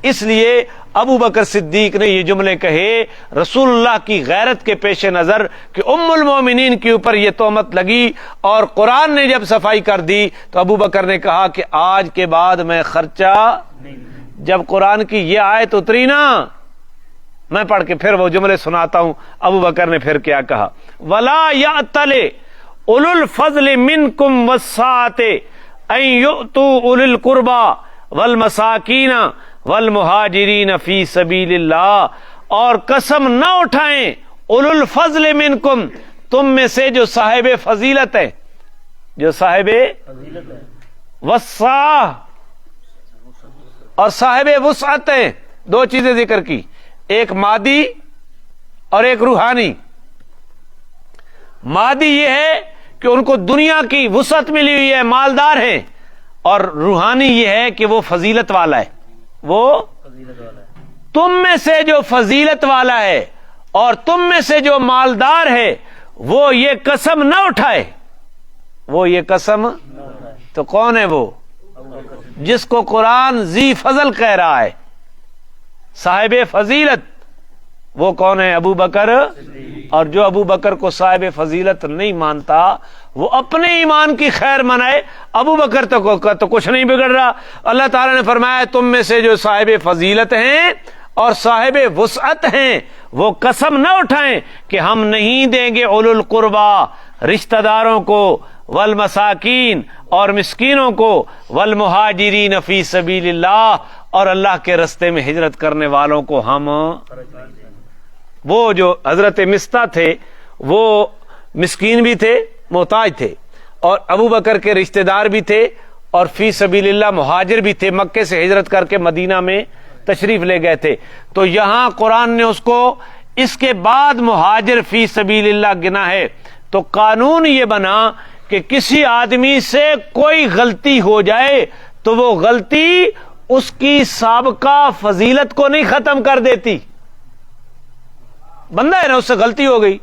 اس لیے ابو بکر صدیق نے یہ جملے کہے رسول اللہ کی غیرت کے پیش نظر کہ ام المومنین کے اوپر یہ تہمت لگی, اور قرآن نے جب صفائی کر دی تو ابو بکر نے کہا کہ آج کے بعد میں خرچہ. جب قرآن کی یہ آیت اتری نا, میں پڑھ کے پھر وہ جملے سناتا ہوں. ابو بکر نے پھر کیا کہا؟ وَلَا يَأْتَلِ أُولُو الْفَضْلِ مِنْكُمْ وَالسَّعَةِ أَن يُؤْتُوا أُولِي الْقُرْبَى وَالْمَسَاكِينَ وَالْمُهَاجِرِينَ فِي سَبِيلِ اللَّهِ. اور قسم نہ اٹھائیں اولو الفضل منکم, تم میں سے جو صاحب فضیلت ہے, جو صاحب وسعہ اور صاحب وسعت ہیں. دو چیزیں ذکر کی, ایک مادی اور ایک روحانی. مادی یہ ہے کہ ان کو دنیا کی وسعت ملی ہوئی ہے, مالدار ہیں, اور روحانی یہ ہے کہ وہ فضیلت والا ہے. وہ تم میں سے جو فضیلت والا ہے اور تم میں سے جو مالدار ہے وہ یہ قسم نہ اٹھائے, وہ یہ قسم. تو کون ہے وہ؟ جس کو قرآن ذی فضل کہہ رہا ہے، صاحب فضیلت، وہ کون ہے؟ ابو بکر. اور جو ابو بکر کو صاحب فضیلت نہیں مانتا وہ اپنے ایمان کی خیر منائے. ابو بکر تو کچھ نہیں بگڑ رہا. اللہ تعالیٰ نے فرمایا تم میں سے جو صاحب فضیلت ہیں اور صاحب وسعت ہیں وہ قسم نہ اٹھائیں کہ ہم نہیں دیں گے اولو القربا، رشتہ داروں کو، والمساکین اور مسکینوں کو، والمہاجرین فی سبیل اللہ اور اللہ کے رستے میں ہجرت کرنے والوں کو ہم. وہ جو حضرت مستہ تھے وہ مسکین بھی تھے، محتاج تھے، اور ابو بکر کے رشتہ دار بھی تھے، اور فی سبیل اللہ مہاجر بھی تھے، مکے سے ہجرت کر کے مدینہ میں تشریف لے گئے تھے. تو یہاں قرآن نے اس کو اس کے بعد مہاجر فی سبیل اللہ گنا ہے. تو قانون یہ بنا کہ کسی آدمی سے کوئی غلطی ہو جائے تو وہ غلطی اس کی سابقہ فضیلت کو نہیں ختم کر دیتی. بندہ ہے نا، اس سے غلطی ہو گئی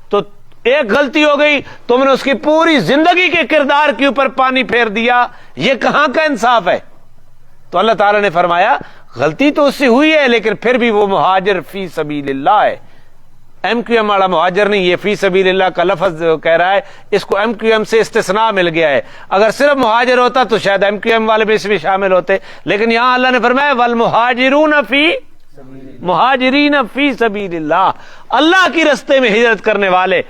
تو ایک غلطی ہو گئی تم نے اس کی پوری زندگی کے کردار کے اوپر پانی پھیر دیا، یہ کہاں کا انصاف ہے؟ تو اللہ تعالیٰ نے فرمایا غلطی تو اس سے ہوئی ہے لیکن پھر بھی وہ مہاجر فی سبیل اللہ ہے. ایم کیو ایم والا مہاجر نہیں، یہ فی سبیل اللہ کا لفظ کہہ رہا ہے، اس کو ایم کیو ایم سے استثناء مل گیا ہے. اگر صرف مہاجر ہوتا تو شاید ایم کیو ایم والے بھی اس میں شامل ہوتے، لیکن یہاں اللہ نے فرمایا والمہاجرون فی مہاجرین فی سبیل اللہ، اللہ کی رستے میں ہجرت کرنے والے،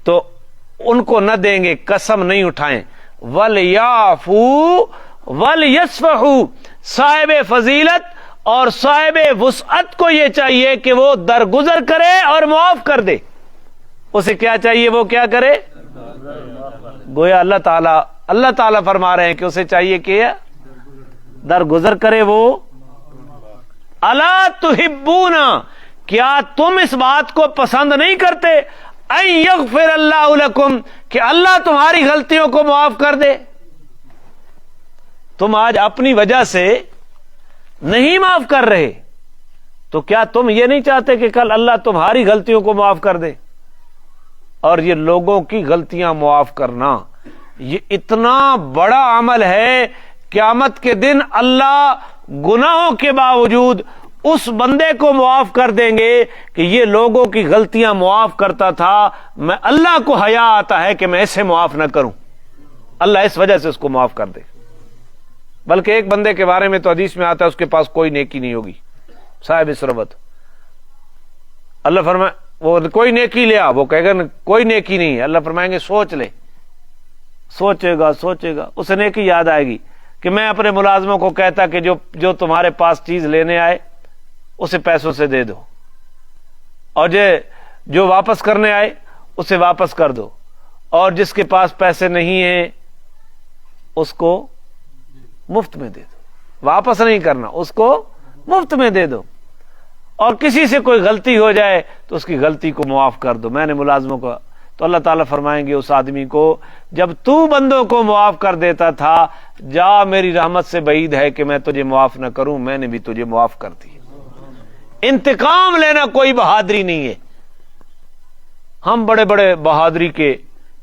تو ان کو نہ دیں گے، قسم نہیں اٹھائیں. وَلْيَعْفُوا وَلْيَصْفَحُوا، صاحب فضیلت اور صاحب وسعت کو یہ چاہیے کہ وہ درگزر کرے اور معاف کر دے. اسے کیا چاہیے؟ وہ کیا کرے؟ گویا اللہ تعالیٰ فرما رہے ہیں کہ اسے چاہیے کہ درگزر کرے. وہ الا تحبون، کیا تم اس بات کو پسند نہیں کرتے ان یغفر اللہ لکم، کہ اللہ تمہاری غلطیوں کو معاف کر دے؟ تم آج اپنی وجہ سے نہیں معاف کر رہے تو کیا تم یہ نہیں چاہتے کہ کل اللہ تمہاری غلطیوں کو معاف کر دے؟ اور یہ لوگوں کی غلطیاں معاف کرنا یہ اتنا بڑا عمل ہے، قیامت کے دن اللہ گناہوں کے باوجود اس بندے کو معاف کر دیں گے کہ یہ لوگوں کی غلطیاں معاف کرتا تھا، میں اللہ کو حیا آتا ہے کہ میں اسے معاف نہ کروں، اللہ اس وجہ سے اس کو معاف کر دے. بلکہ ایک بندے کے بارے میں تو حدیث میں آتا ہے اس کے پاس کوئی نیکی نہیں ہوگی، صاحب ثروت، اللہ فرمائے وہ کوئی نیکی لے آ، وہ کہے گا کوئی نیکی نہیں ہے، اللہ فرمائیں گے سوچ لے. سوچے گا اسے نیکی یاد آئے گی کہ میں اپنے ملازموں کو کہتا کہ جو تمہارے پاس چیز لینے آئے اسے پیسوں سے دے دو، اور جو واپس کرنے آئے اسے واپس کر دو، اور جس کے پاس پیسے نہیں ہیں اس کو مفت میں دے دو، واپس نہیں کرنا، اس کو مفت میں دے دو. اور کسی سے کوئی غلطی ہو جائے تو اس کی غلطی کو معاف کر دو. میں نے ملازموں کو، تو اللہ تعالیٰ فرمائیں گے اس آدمی کو جب تو بندوں کو معاف کر دیتا تھا، جا میری رحمت سے بعید ہے کہ میں تجھے معاف نہ کروں، میں نے بھی تجھے معاف کر دی. انتقام لینا کوئی بہادری نہیں ہے. ہم بڑے بڑے بہادری کے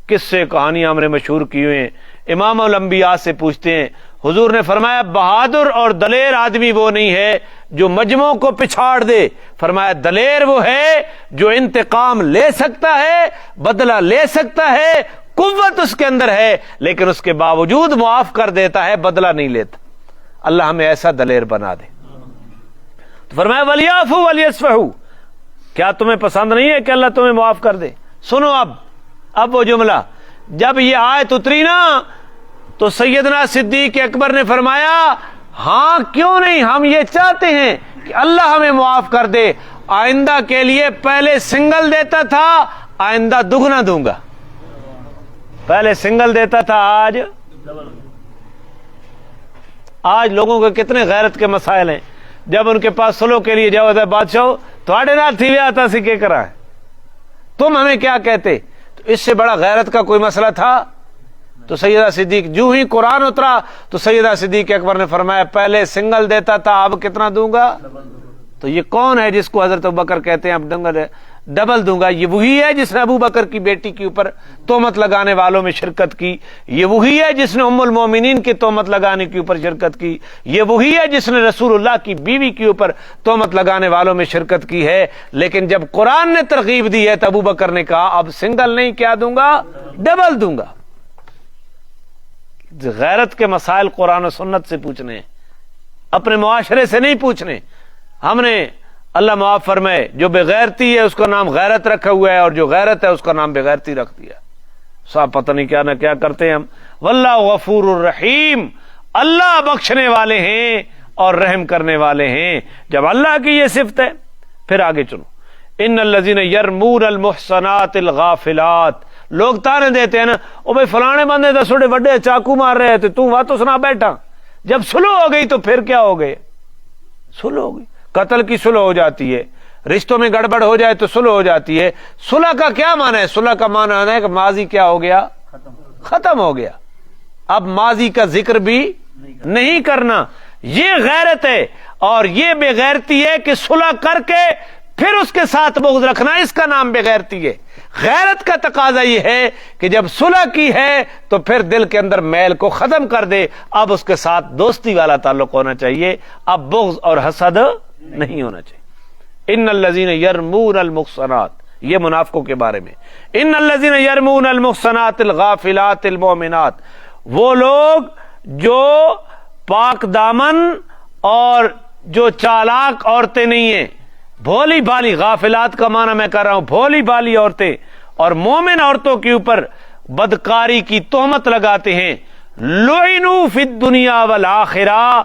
قصے کہانیاں ہم نے مشہور کی ہوئے ہیں. امام الانبیاء سے پوچھتے ہیں، حضور نے فرمایا بہادر اور دلیر آدمی وہ نہیں ہے جو مجموعوں کو پچھاڑ دے، فرمایا دلیر وہ ہے جو انتقام لے سکتا ہے، بدلہ لے سکتا ہے، قوت اس کے اندر ہے، لیکن اس کے باوجود معاف کر دیتا ہے، بدلہ نہیں لیتا. اللہ ہمیں ایسا دلیر بنا دے. تو فرمایا وَلْيَعْفُوا وَلْيَصْفَحُوا، کیا تمہیں پسند نہیں ہے کہ اللہ تمہیں معاف کر دے؟ سنو اب وہ جملہ، جب یہ آیت اتری نا تو سیدنا صدیق اکبر نے فرمایا ہاں کیوں نہیں، ہم یہ چاہتے ہیں کہ اللہ ہمیں معاف کر دے، آئندہ کے لیے پہلے سنگل دیتا تھا، آئندہ دگنا دوں گا. پہلے سنگل دیتا تھا، آج لوگوں کے کتنے غیرت کے مسائل ہیں. جب ان کے پاس سلو کے لیے جاؤ بادشاہ تھوڑے نال تھی وی آتا سی کے کرا ہے، تم ہمیں کیا کہتے؟ تو اس سے بڑا غیرت کا کوئی مسئلہ تھا؟ تو سیدہ صدیق جو ہی قرآن اترا تو سیدہ صدیق اکبر نے فرمایا پہلے سنگل دیتا تھا، اب کتنا دوں گا؟ تو یہ کون ہے جس کو حضرت ابوبکر کہتے ہیں اب ڈبل دوں گا۔ یہ وہی ہے جس نے ابو بکر کی بیٹی کے اوپر تہمت لگانے والوں میں شرکت کی، یہ وہی ہے جس نے ام المومنین کے تہمت لگانے کے اوپر شرکت کی، یہ وہی ہے جس نے رسول اللہ کی بیوی کے اوپر تہمت لگانے والوں میں شرکت کی ہے۔ لیکن جب قرآن نے ترغیب دی ہے تو ابو بکر نے کہا اب سنگل نہیں، کیا دوں گا؟ ڈبل دوں گا۔ غیرت کے مسائل قرآن و سنت سے پوچھنے ہیں، اپنے معاشرے سے نہیں پوچھنے۔ ہم نے اللہ معاف فرمائے جو بے غیرتی ہے اس کا نام غیرت رکھا ہوا ہے، اور جو غیرت ہے اس کا نام بے غیرتی رکھ دیا۔ صاحب پتہ نہیں کیا نہ کیا کرتے ہیں ہم۔ واللہ غفور الرحیم، اللہ بخشنے والے ہیں اور رحم کرنے والے ہیں۔ جب اللہ کی یہ صفت ہے، پھر آگے چلو، ان الذین یرمون المحصنات الغافلات۔ لوگ تانے دیتے ہیں نا، او بھائی فلانے بندے تو سوڑے بڑے چاقو مار رہے تھے، تو وہاں تو سنا بیٹھا، جب سلو ہو گئی تو پھر کیا ہو گئے؟ سلو ہو گئی، قتل کی سلو ہو جاتی ہے، رشتوں میں گڑبڑ ہو جائے تو سلو ہو جاتی ہے۔ صلح کا کیا معنی ہے؟ صلح کا معنی ہے کہ ماضی کیا ہو گیا؟ ختم ہو گیا، اب ماضی کا ذکر بھی نہیں کرنا۔ یہ غیرت ہے، اور یہ بے غیرتی ہے کہ صلح کر کے پھر اس کے ساتھ بغض رکھنا، اس کا نام بے غیرتی ہے۔ غیرت کا تقاضا یہ ہے کہ جب صلح کی ہے تو پھر دل کے اندر میل کو ختم کر دے، اب اس کے ساتھ دوستی والا تعلق ہونا چاہیے، اب بغض اور حسد نہیں ہونا چاہیے۔ ان الذین یرمون المحصنات، یہ منافقوں کے بارے میں، ان الذین یرمون المحصنات الغافلات المؤمنات، وہ لوگ جو پاک دامن اور جو چالاک عورتیں نہیں ہیں، بھولی بالی، غافلات کا معنی میں کر رہا ہوں بھولی بالی عورتیں، اور مومن عورتوں کے اوپر بدکاری کی تہمت لگاتے ہیں، لعنوا فی الدنیا والآخرہ،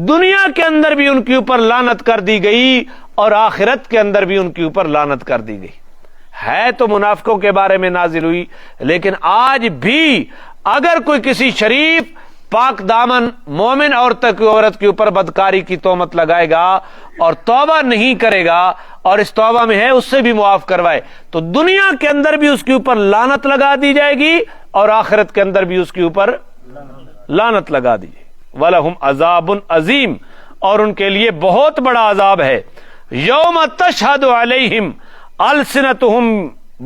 دنیا کے اندر بھی ان کے اوپر لعنت کر دی گئی اور آخرت کے اندر بھی ان کے اوپر لعنت کر دی گئی۔ ہے تو منافقوں کے بارے میں نازل ہوئی، لیکن آج بھی اگر کوئی کسی شریف پاک دامن مومن عورت کے اوپر بدکاری کی تہمت لگائے گا اور توبہ نہیں کرے گا، اور اس توبہ میں ہے اس سے بھی معاف کروائے، تو دنیا کے اندر بھی اس کے اوپر لعنت لگا دی جائے گی اور آخرت کے اندر بھی اس کے اوپر لعنت لگا دی جائے گی۔ وَلَهُمْ عَذَابٌ عَظِيمٌ، اور ان کے لیے بہت بڑا عذاب ہے۔ یوم تشہد علیہم السنتہم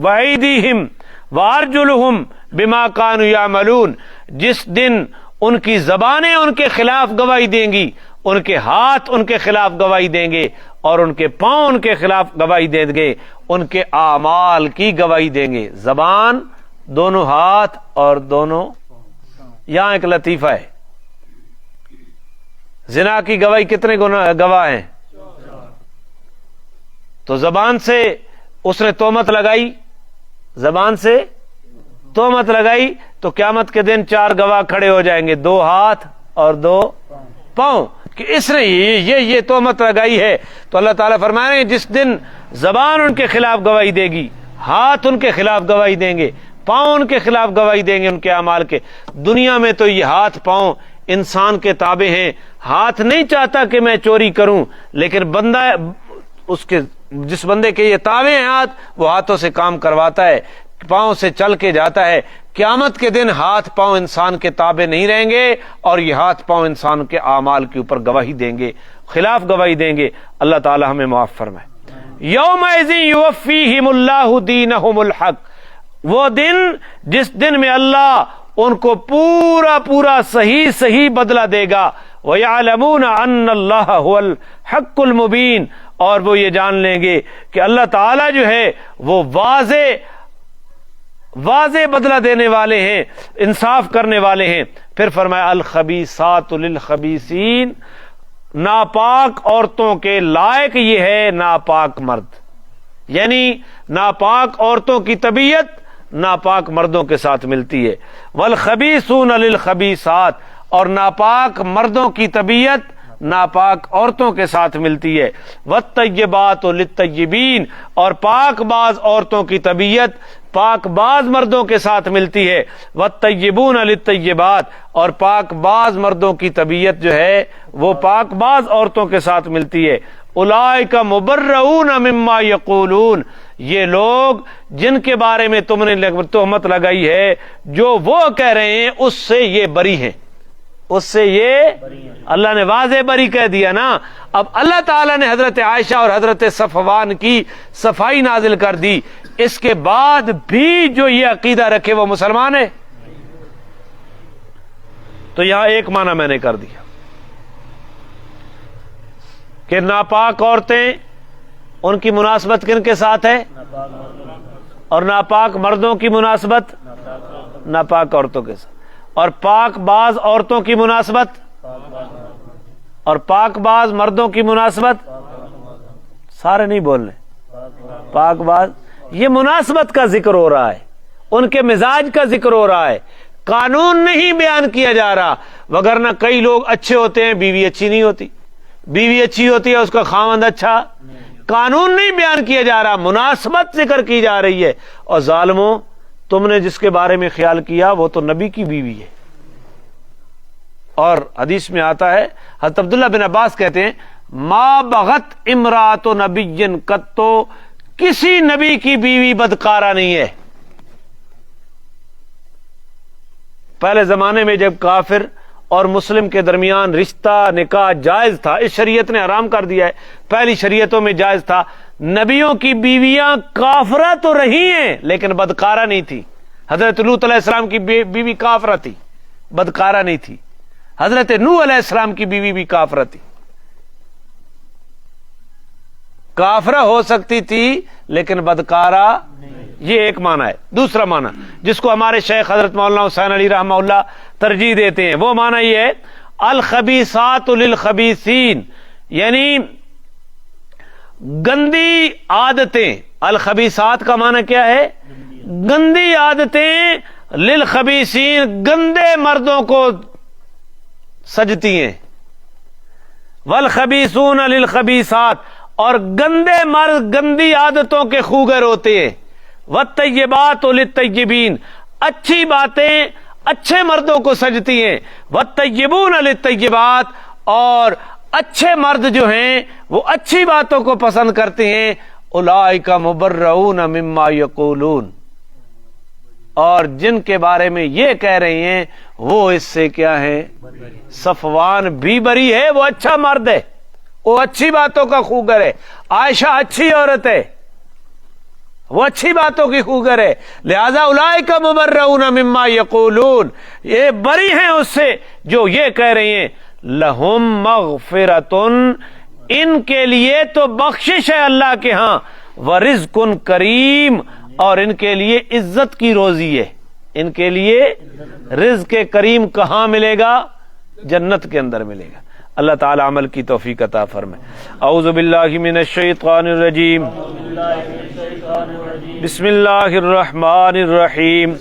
وایدیہم وارجلہم بما کانوا یعملون، جس دن ان کی زبانیں ان کے خلاف گواہی دیں گی، ان کے ہاتھ ان کے خلاف گواہی دیں گے، اور ان کے پاؤں ان کے خلاف گواہی دیں گے، ان کے اعمال کی گواہی دیں گے۔ زبان، دونوں ہاتھ اور دونوں، یہاں ایک لطیفہ ہے، زنا کی گواہی کتنے گواہ ہیں؟ تو زبان سے اس نے تہمت لگائی، زبان سے تہمت لگائی تو قیامت کے دن 4 گواہ کھڑے ہو جائیں گے، 2 ہاتھ اور 2 پاؤں، کہ اس نے یہ تہمت لگائی ہے۔ تو اللہ تعالیٰ فرما رہے ہیں جس دن زبان ان کے خلاف گواہی دے گی، ہاتھ ان کے خلاف گواہی دیں گے، پاؤں ان کے خلاف گواہی دیں گے ان کے اعمال کے۔ دنیا میں تو یہ ہاتھ پاؤں انسان کے تابع ہیں، ہاتھ نہیں چاہتا کہ میں چوری کروں، لیکن بندہ جس بندے کے یہ تابع ہیں ہاتھ، وہ ہاتھوں سے کام کرواتا ہے، پاؤں سے چل کے جاتا ہے۔ قیامت کے دن ہاتھ پاؤں انسان کے تابع نہیں رہیں گے، اور یہ ہاتھ پاؤں انسان کے اعمال کے اوپر گواہی دیں گے، خلاف گواہی دیں گے۔ اللہ تعالی ہمیں معاف فرمائے۔ یومئذ یوفیہم اللہ دینہم الحق، وہ دن جس دن میں اللہ ان کو پورا صحیح بدلہ دے گا۔ وَيَعْلَمُونَ أَنَّ اللَّهَ هُوَ الْحَقُّ الْمُبِينُ، اور وہ یہ جان لیں گے کہ اللہ تعالیٰ جو ہے وہ واضح بدلہ دینے والے ہیں، انصاف کرنے والے ہیں۔ پھر فرمایا الخبیثات للخبیثین، ناپاک عورتوں کے لائق یہ ہے ناپاک مرد، یعنی ناپاک عورتوں کی طبیعت ناپاک مردوں کے ساتھ ملتی ہے۔ والخبیثون للخبیثات، اور ناپاک مردوں کی طبیعت ناپاک عورتوں کے ساتھ ملتی ہے۔ والطیبات للطیبین، اور پاک باز عورتوں کی طبیعت پاک باز مردوں کے ساتھ ملتی ہے۔ والطیبون للطیبات، اور پاک باز مردوں کی طبیعت جو ہے وہ پاک باز عورتوں کے ساتھ ملتی ہے۔ اولئک مبرؤون مما یقولون، یہ لوگ جن کے بارے میں تم نے تہمت لگائی ہے، جو وہ کہہ رہے ہیں اس سے یہ بری ہیں، اس سے یہ اللہ نے واضح بری کہہ دیا نا. اب اللہ تعالیٰ نے حضرت عائشہ اور حضرت صفوان کی صفائی نازل کر دی، اس کے بعد بھی جو یہ عقیدہ رکھے وہ مسلمان ہے. تو یہاں ایک معنی میں نے کر دیا کہ ناپاک عورتیں ان کی مناسبت کن کے ساتھ ہے، اور ناپاک مردوں کی مناسبت ناپاک عورتوں کے ساتھ، اور پاک باز عورتوں کی مناسبت اور پاک باز مردوں کی مناسبت. سارے نہیں بولنے، پاک باز یہ مناسبت کا ذکر ہو رہا ہے، ان کے مزاج کا ذکر ہو رہا ہے، قانون نہیں بیان کیا جا رہا. وگرنہ کئی لوگ اچھے ہوتے ہیں، بیوی اچھی نہیں ہوتی، بیوی اچھی ہوتی ہے اس کا خاوند اچھا. قانون نہیں بیان کیا جا رہا، مناسبت ذکر کی جا رہی ہے. اور ظالموں، تم نے جس کے بارے میں خیال کیا وہ تو نبی کی بیوی ہے. اور حدیث میں آتا ہے، حضرت عبداللہ بن عباس کہتے ہیں ما بغت امرات نبی قط، کسی نبی کی بیوی بدکارہ نہیں ہے. پہلے زمانے میں جب کافر اور مسلم کے درمیان رشتہ نکاح جائز تھا، اس شریعت نے حرام کر دیا ہے، پہلی شریعتوں میں جائز تھا. نبیوں کی بیویاں کافرہ تو رہی ہیں لیکن بدکارہ نہیں تھی. حضرت لوط علیہ السلام کی بیوی کافرہ تھی، بدکارہ نہیں تھی. حضرت نوح علیہ السلام کی بیوی بھی کافرہ تھی، کافرہ ہو سکتی تھی لیکن بدکارہ. یہ ایک معنی ہے. دوسرا معنی جس کو ہمارے شیخ حضرت مولانا حسین علی رحمہ اللہ ترجیح دیتے ہیں، وہ معنی یہ ہے الخبیثات للخبیثین، یعنی گندی عادتیں. الخبیثات کا معنی کیا ہے؟ گندی عادتیں للخبیثین، گندے مردوں کو سجتی ہیں. والخبیثون للخبیثات، اور گندے مرد گندی عادتوں کے خوگر ہوتے ہیں. والطیبات للطیبین، اچھی باتیں اچھے مردوں کو سجتی ہیں. والطیبون للطیبات، اور اچھے مرد جو ہیں وہ اچھی باتوں کو پسند کرتے ہیں. اولئک مبرؤون مما یقولون، اور جن کے بارے میں یہ کہہ رہے ہیں وہ اس سے کیا ہے؟ صفوان بھی بری ہے، وہ اچھا مرد ہے، وہ اچھی باتوں کا خوگر ہے. عائشہ اچھی عورت ہے، وہ اچھی باتوں کی خوگر ہے. لہذا اولئک مبرؤون مما یقولون، یہ بری ہیں اس سے جو یہ کہہ رہے ہیں. لہم مغفرۃ، ان کے لیے تو بخشش ہے اللہ کے ہاں. ورزق کریم، اور ان کے لیے عزت کی روزی ہے. ان کے لیے رزق کریم کہاں ملے گا؟ جنت کے اندر ملے گا. اللہ تعالی عمل کی توفیق عطا فرمائے. اعوذ باللہ من الشیطان الرجیم، بسم اللہ الرحمن الرحیم.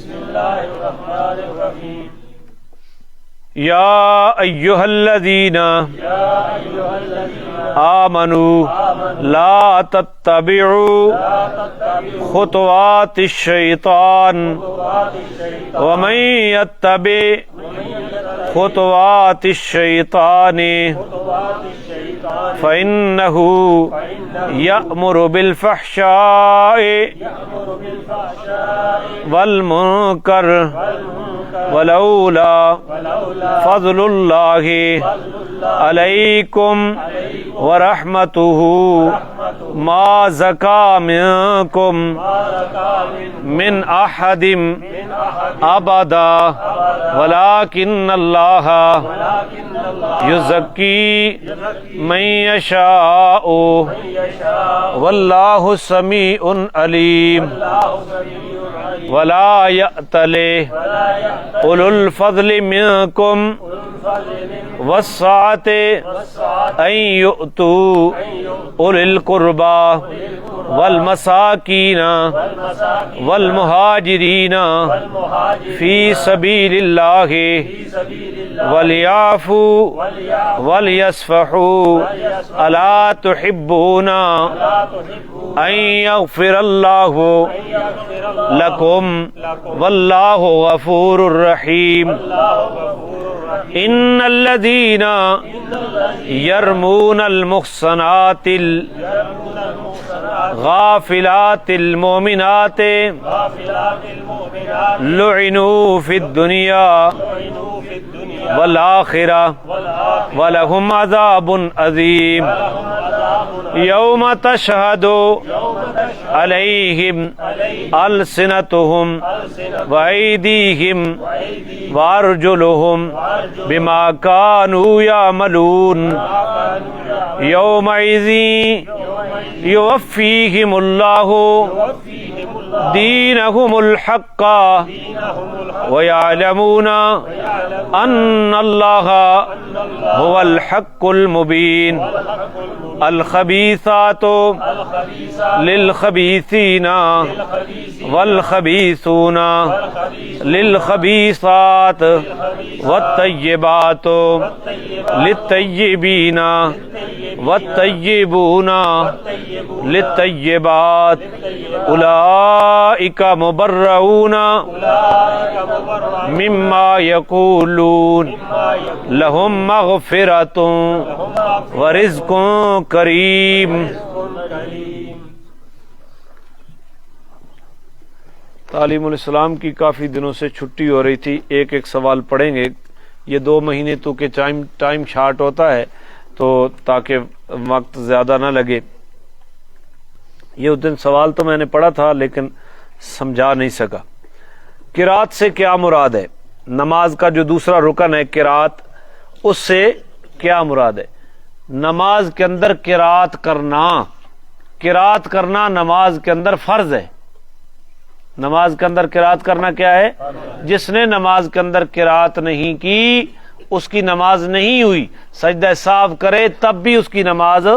یا ایھا الذین آمنوا لا تتبعوا خطوات الشیطان ومن یتبع خطوات الشیطان فإنه یأمر بالفحشاء والمنکر ولولا فضل اللہ علیکم ورحمتہ ما زکا منکم من احد ابدا ولکن اللہ یزکی من یشاء واللہ سمیع علیم. ولا یأتل اولو الفضل منکم والسعۃ ان یؤتوا اولی القربى والمساکین والمہاجرین فی سبیل اللہ ولیعفوا ولیصفحوا الا تحبون ان یغفر اللہ لکم واللہ غفور الرحیم. ان الذین یرمون المحصنات الغافلات المؤمنات لعنوا فی الدنیا والآخرہ ولہم عذاب عظیم یوم تشہد علیہم السنتہم وایدیہم وارجلہم بما کانوا یعملون یومئذ یوفیہم اللہ دینہم الحق ویعلمون ان اللہ هو الحق المبین الخبیثات للخبیثین والخبیثون للخبیثات والطیبات للطیبین والطیبون للطیبات اولئک مبرؤون مما یقولون لہم مغفرۃ ورزق کریم۔ تعلیم الاسلام کی کافی دنوں سے چھٹی ہو رہی تھی، ایک ایک سوال پڑھیں گے، یہ 2 مہینے تو کہ ٹائم شارٹ ہوتا ہے تو تاکہ وقت زیادہ نہ لگے۔ یہ اس دن سوال تو میں نے پڑھا تھا لیکن سمجھا نہیں سکا۔ قرات سے کیا مراد ہے؟ نماز کا جو دوسرا رکن ہے قرات، اس سے کیا مراد ہے؟ نماز کے اندر قرات کرنا نماز کے اندر فرض ہے۔ نماز کے اندر قرات کرنا کیا ہے؟ جس نے نماز کے اندر قرات نہیں کی اس کی نماز نہیں ہوئی، سجدہ سہو کرے تب بھی اس کی نماز۔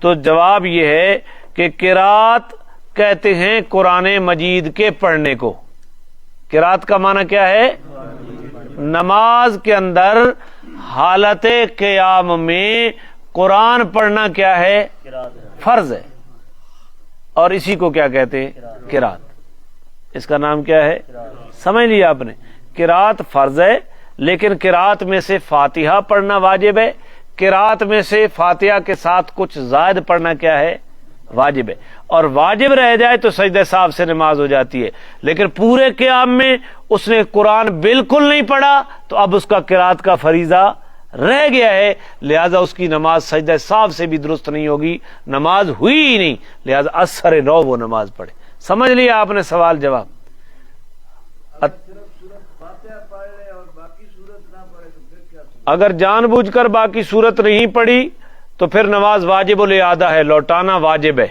تو جواب یہ ہے کہ قرات کہتے ہیں قرآن مجید کے پڑھنے کو۔ قرات کا معنی کیا ہے؟ نماز کے اندر حالت قیام میں قرآن پڑھنا کیا ہے؟ فرض ہے، اور اسی کو کیا کہتے ہیں؟ قرات۔ اس کا نام کیا ہے؟ سمجھ لیا آپ نے؟ قرات فرض ہے، لیکن قرات میں سے فاتحہ پڑھنا واجب ہے، قرات میں سے فاتحہ کے ساتھ کچھ زائد پڑھنا کیا ہے؟ واجب ہے، اور واجب رہ جائے تو سجدہ سہو سے نماز ہو جاتی ہے۔ لیکن پورے قیام میں اس نے قرآن بالکل نہیں پڑھا تو اب اس کا قرات کا فریضہ رہ گیا ہے، لہذا اس کی نماز سجدہ سہو سے بھی درست نہیں ہوگی، نماز ہوئی ہی نہیں، لہذا اثر نو وہ نماز پڑھے۔ سمجھ لیا آپ نے سوال جواب؟ اگر جان بوجھ کر باقی صورت نہیں پڑھی تو پھر نماز واجب الاعادہ ہے، لوٹانا واجب ہے،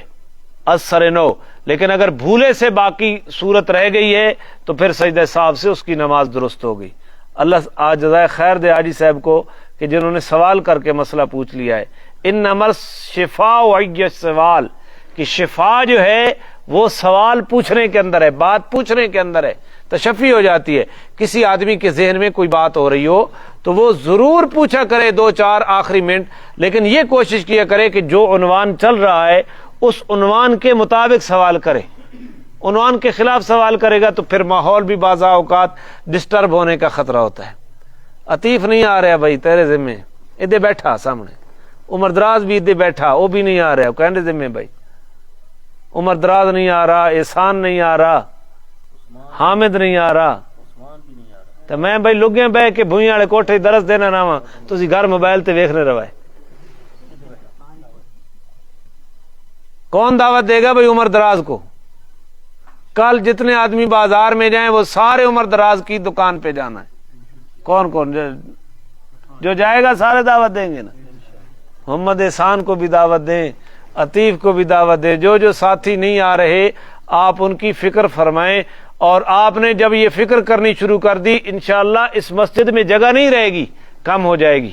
اثر نو۔ لیکن اگر بھولے سے باقی صورت رہ گئی ہے تو پھر سجدہ سہو سے اس کی نماز درست ہو گئی۔ اللہ آج جزائے خیر دے حاجی صاحب کو کہ جنہوں نے سوال کر کے مسئلہ پوچھ لیا ہے۔ انما الشفاء وعی السوال، کہ شفا جو ہے وہ سوال پوچھنے کے اندر ہے، بات پوچھنے کے اندر ہے، تشفی ہو جاتی ہے۔ کسی آدمی کے ذہن میں کوئی بات ہو رہی ہو تو وہ ضرور پوچھا کرے 2-4 آخری منٹ، لیکن یہ کوشش کیا کرے کہ جو عنوان چل رہا ہے اس عنوان کے مطابق سوال کرے۔ عنوان کے خلاف سوال کرے گا تو پھر ماحول بھی بعض اوقات ڈسٹرب ہونے کا خطرہ ہوتا ہے۔ عطیف نہیں آ رہا بھائی تیرے ذمے، ادھر بیٹھا سامنے، عمر دراز بھی ادھر بیٹھا، وہ بھی نہیں آ رہا، کہنے ذمے بھائی عمر دراز نہیں آ رہا، احسان نہیں آ رہا، حامد نہیں آ رہا، تو میں بھائی لگے بہ کے بھوئی والے کوٹھے درس دینا نہ وا، تسی گھر موبائل تے ویکھنے روائے۔ کون دعوت دے گا بھائی عمر دراز کو؟ کل جتنے آدمی بازار میں جائیں وہ سارے عمر دراز کی دکان پہ جانا ہے۔ کون کون جو جائے گا سارے دعوت دیں گے نا۔ محمد احسان کو بھی دعوت دیں، عطیف کو بھی دعوت دیں، جو ساتھی نہیں آ رہے آپ ان کی فکر فرمائیں۔ اور آپ نے جب یہ فکر کرنی شروع کر دی انشاءاللہ اس مسجد میں جگہ نہیں رہے گی، کم ہو جائے گی۔